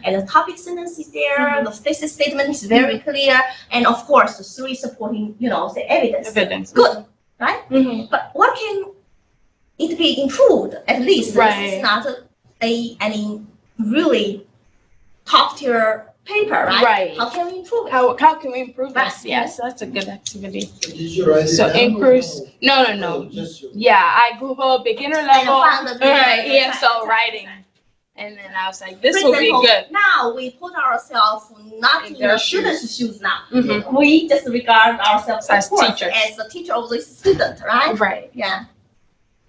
and the topic sentence is there, the thesis statement is very clear, and of course the 3 supporting, the evidence. Good, right? But what can it be improved? At least this is not any really top tier paper, right? Right. How can we improve it? How can we improve this? Yes, that's a good activity. Did you write it So down? increase. No. Oh, just your- Yeah, I Googled beginner level found the beginner ESL writing, and then I was like, this For will be example, good. now we put ourselves not In in their the student's shoes now. We just regard ourselves As of course, teachers. as the teacher of the student, right? Right. Yeah.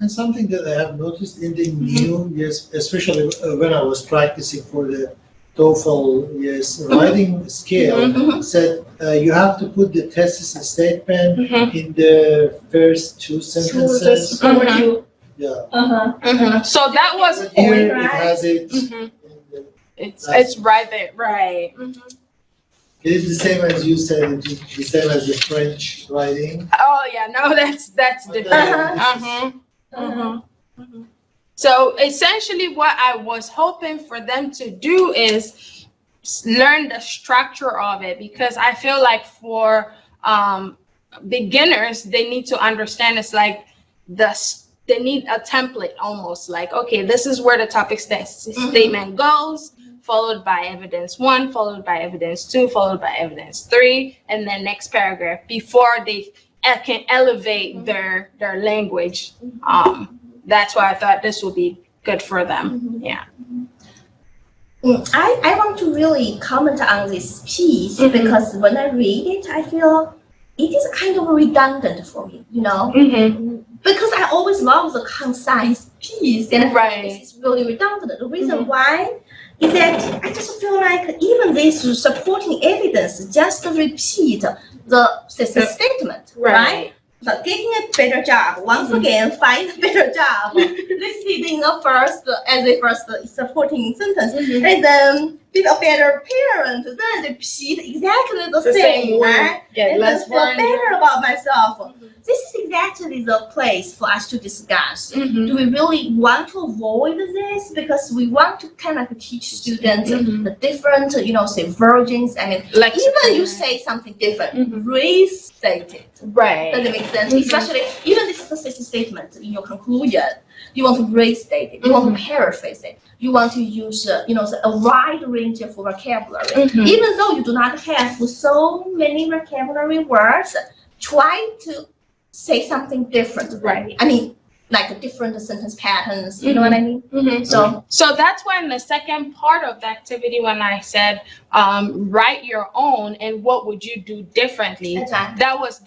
And something that I have noticed in the new, yes, especially when I was practicing for the TOEFL, writing scale, said you have to put the thesis statement in the first 2 sentences. Yeah. So that was But here it has it. it's right there. Right. It is the same as you said, it is the same as the French writing. Oh yeah, no, that's different. So essentially what I was hoping for them to do is learn the structure of it, because I feel like for beginners, they need to understand it's like they need a template almost like, okay, this is where the topic statement goes, followed by evidence 1, followed by evidence 2, followed by evidence 3, and then next paragraph before they can elevate their language. That's why I thought this would be good for them. Yeah. I want to really comment on this piece because when I read it, I feel it is kind of redundant for me, because I always love the concise piece, and this is really redundant. The reason why is that I just feel like even this supporting evidence just repeat the statement, right? But getting a better job, once again, find a better job, listed in the first, as a first supporting sentence, and then be a better parent, then repeat exactly the The same same, word. right? Get And less then feel word. better about myself. This is exactly the place for us to discuss. Mhm. Do we really want to avoid this? Because we want to kind of teach students the different, say, versions. I mean, even you say something different, restate it. Right. Does it make sense? Especially, even this is a statement in your conclusion, you want to restate it, you want to paraphrase it, you want to use, a wide range of vocabulary. Even though you do not have so many vocabulary words, try to say something different. Right. I mean, like different sentence patterns, you know what I mean? So that's when the second part of the activity, when I said, write your own and what would you do differently? that's right. That was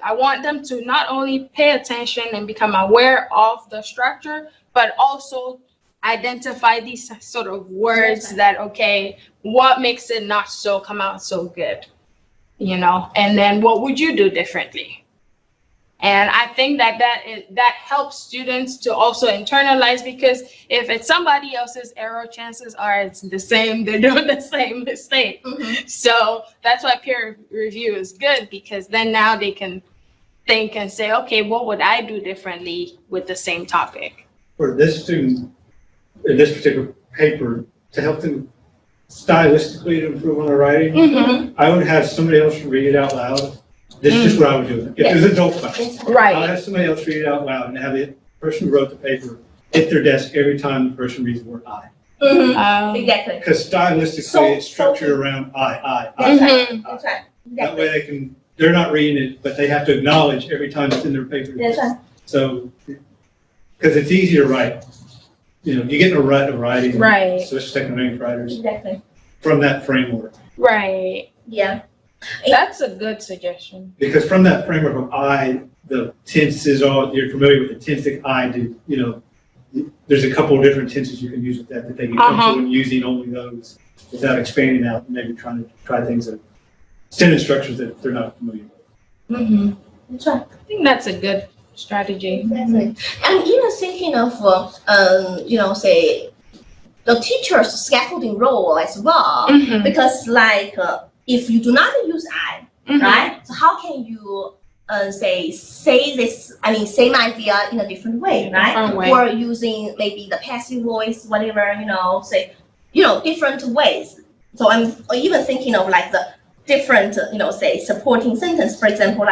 I want them to not only pay attention and become aware of the structure, but also identify these sort of words that, okay, what makes it not so come out so good, and then what would you do differently? And I think that helps students to also internalize, because if it's somebody else's error, chances are it's the same, they're doing the same mistake. So that's why peer review is good, because then now they can think and say, okay, what would I do differently with the same topic? For this student, in this particular paper, to help them stylistically to improve on their writing, I would have somebody else read it out loud. This is just what I would do. If it was adult class, I would Right. have somebody else read it out loud and have the person who wrote the paper hit their desk every time the person reads the word I. Exactly. Because stylistically, it's structured around I. That's right. That's right. That Exactly. way they're not reading it, but they have to acknowledge every time it's in their paper. That's right. So, because it's easy to write. You get in a rut of writing, Right. especially second language writers, Exactly. from that framework. Right. Yeah. That's a good suggestion. Because from that framework of I, the tenses, you're familiar with the tense that I do, there's a couple of different tenses you can use with that they get comfortable in using only those without expanding out and maybe trying to try things that sentence structures that they're not familiar with. That's right. I think that's a good strategy. Exactly. And even thinking of, say, the teacher's scaffolding role as well, because if you do not use I, right? So how can you say this? I mean, same idea in a different way, right? Different way. Or using maybe the passive voice, whatever, different ways. So I'm even thinking of the different, say supporting sentence. For example,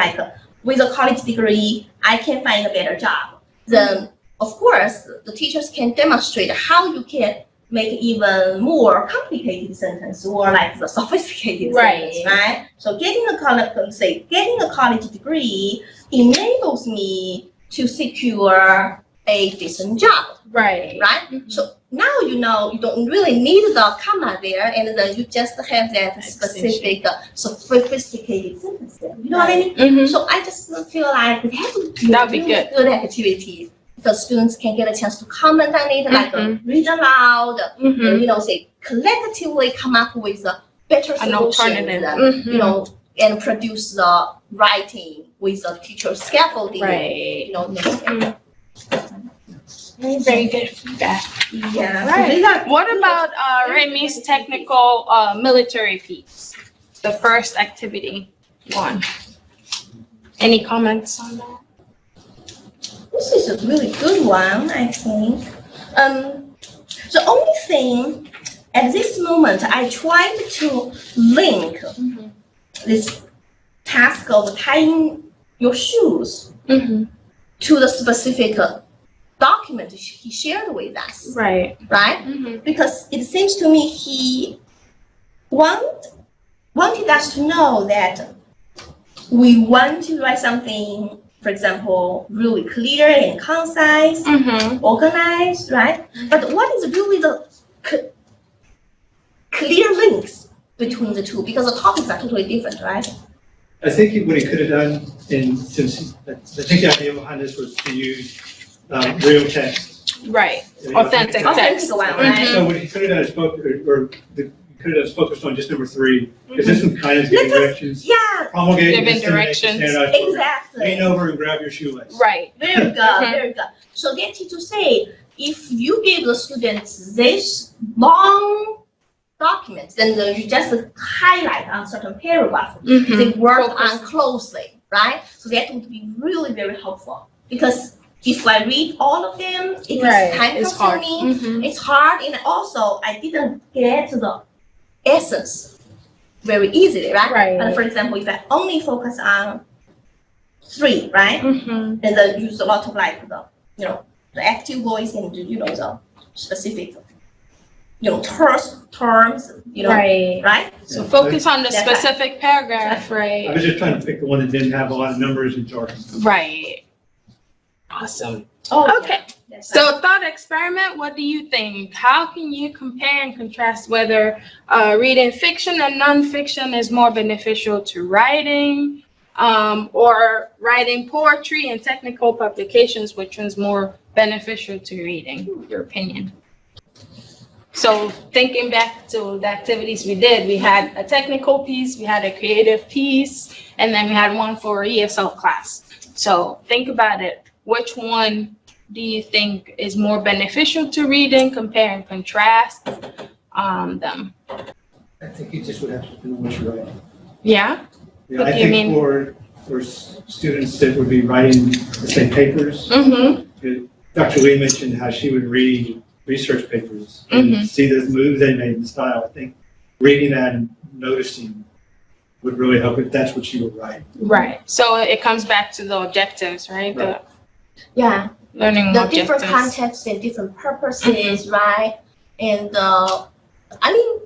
with a college degree, I can find a better job. Then, of course, the teachers can demonstrate how you can make even more complicated sentence or the sophisticated sentence, right? So getting a college degree enables me to secure a decent job, Right. So now you don't really need the comma there, and then you just have that specific, sophisticated sentence there. You know what I mean? So I just feel like that would be That'd be really good activity. The students can get a chance to comment on it, read aloud, say collectively come up with a better An solution, alternative. And produce the writing with the teacher scaffolding, Right. Very good feedback. Yeah. Right. So these are What about Remy's technical military piece? The first activity one. Any comments on that? This is a really good one, I think. The only thing at this moment, I tried to link this task of tying your shoes to the specific document he shared with us, Right. right? Because it seems to me he wanted us to know that we want to write something, for example, really clear and concise, organized, right? But what is really the clear links between the two? Because the topics are totally different, right? I think what he could have done, since I think the idea behind this was to use real text. Right. Authentic text. one, right? So what he could have done is focused on just number 3, because this one kind of is giving directions. Yeah, Promulgate Giving and disseminate the directions. standardized program. exactly. Lean over and grab your shoelace. Right. Very good, very good. So getting to say, if you give the students this long documents, then you just highlight on certain paragraph. Mhm. They work Focus. on closely, right? So that would be really very helpful because if I read all of them, it is Right, time it's hard. consuming. Mhm. It's hard, and also I didn't get the essence very easily, right? Right. And for example, if I only focus on 3, right? Mhm. And then use a lot of like the, the active voice and the specific, terms, Right. right? So focus on the That's right. specific paragraph, I right? was just trying to pick the one that didn't have a lot of numbers and jargon. Right. Awesome. Oh, Okay. yeah. That's So thought experiment, what do you think? How can you compare and contrast whether reading fiction and nonfiction is more beneficial to writing, or writing poetry and technical publications, which is more beneficial to reading? Your opinion. So thinking back to the activities we did, we had a technical piece, we had a creative piece, and then we had one for ESL class. So think about it. Which one do you think is more beneficial to reading? Compare and contrast them. I think you just would have to know what you're writing. Yeah? Yeah, What I do you think mean? for students that would be writing, let's say, papers, Mm-hmm. Dr. Lee mentioned how she would read research papers and see the moves they made in style. I think reading that and noticing would really help if that's what you would write. Right. So it comes back to the objectives, right? Right. Yeah, The learning the objectives. different contexts and different purposes, right? And I mean,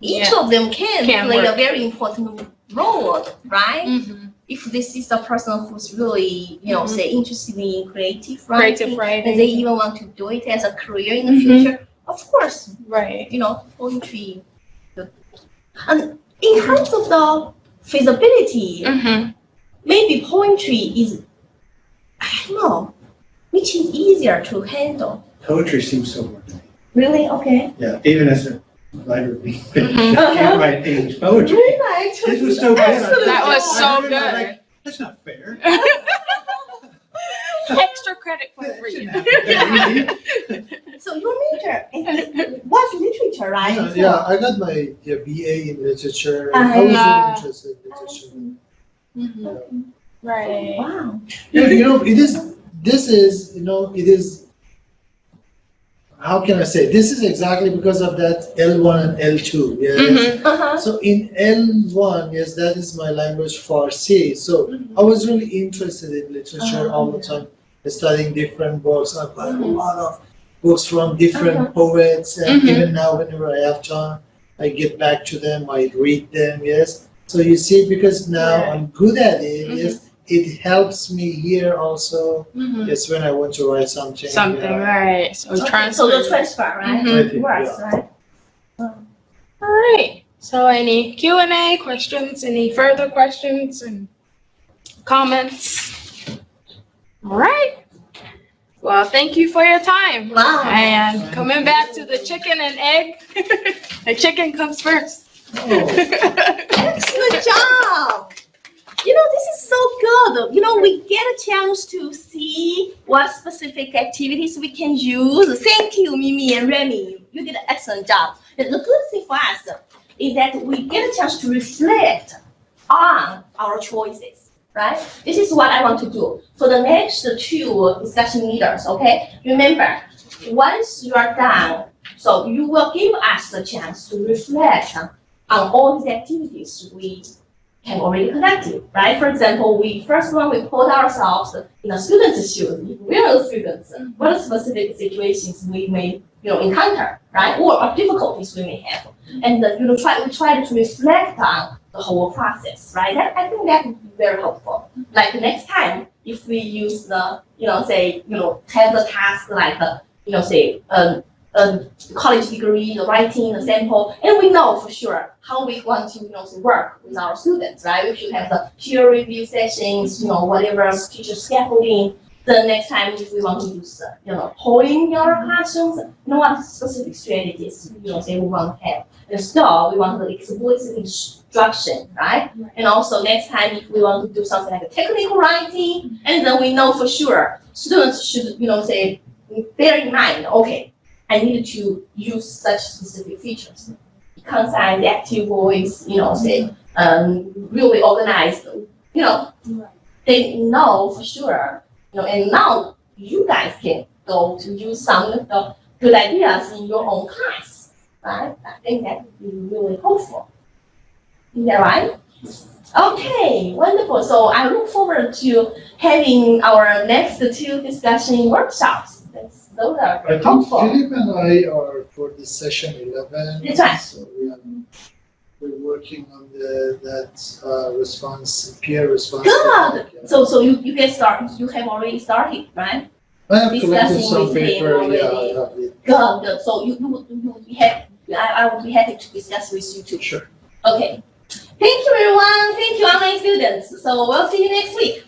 each of them can play a work. very important role, right? Mm-hmm. If this is a person who's really, Mhm. say, interested in creative writing, Creative writing. and they even want to do it as a career in the Mhm. future, of course, Right. poetry. And in terms of the feasibility, Mm-hmm. maybe poetry is, I don't know, which is easier to handle. Poetry seems so hard to me. Really? Okay. Yeah, even as a writer, I Mhm. can't write English poetry. Really? This was so good. That was so I heard it, I was good. like, that's not fair. Extra credit for That reading. shouldn't happen that easy. So your major was literature, right? Yeah, I got my BA in literature. Ah. I was really interested in literature. Mm-hmm. Right. Wow. This is, how can I say, this is exactly because of that L1 and L2, yes. Mm-hmm. Uh-huh. So in L1, yes, that is my language Farsi. So I was really interested in literature all the time, studying different books. I've got a lot of books from different poets, and Mhm. even now, whenever I have time, I get back to them, I read them, yes. So you see, because now Right. I'm good at it, Mhm. yes, it helps me here also, Mm-hmm. yes, when I want to write something. Something, yeah. right. So Okay, transfer. so the transfer, right? Mhm. I think, Works, yeah. right? All right. So any Q&A questions, any further questions and comments? All right. Well, thank you for your time. Wow. And coming back to the chicken and egg, the chicken comes first. Oh. Excellent job. This is so good. We get a chance to see what specific activities we can use. Thank you, Mimi and Remy. You did an excellent job. And the good thing for us is that we get a chance to reflect on our choices, right? This is what I want to do. For the next 2 discussion leaders, okay? Remember, once you are done, so you will give us the chance to reflect on all these activities we have already conducted, right? For example, we put ourselves in a student's shoes. If we are students, what are specific situations we may, encounter, right? Or difficulties we may have, and we try to reflect on the whole process, right? I think that would be very helpful. Like next time, if we use the, have the task like, say, college degree, the writing, the sample, and we know for sure how we want to, work with our students, right? We should have the peer review sessions, whatever teacher scaffolding. The next time, if we want to use, polling in our classrooms, what specific strategies, say we want to have. And still, we want the explicit instruction, right? And also next time, if we want to do something like a technical writing, and then we know for sure students should, say, bear in mind, okay, I need to use such specific features. concise, active voice, say, really organized, they know for sure, and now you guys can go to use some of the good ideas in your own class, right? I think that would be really helpful. Is that right? Okay, wonderful. So I look forward to having our next 2 discussion workshops. Those are I think helpful. Philip and I are for the session 11. That's right. So we're working on that response, peer response. Good. Yeah. So you can start. You have already started, right? I have collected discussing some with him paper. already. Yeah, I have it. Good. So you would be happy. I would be happy to discuss with you too. Sure. Okay. Thank you, everyone. Thank you, online students. So we'll see you next week.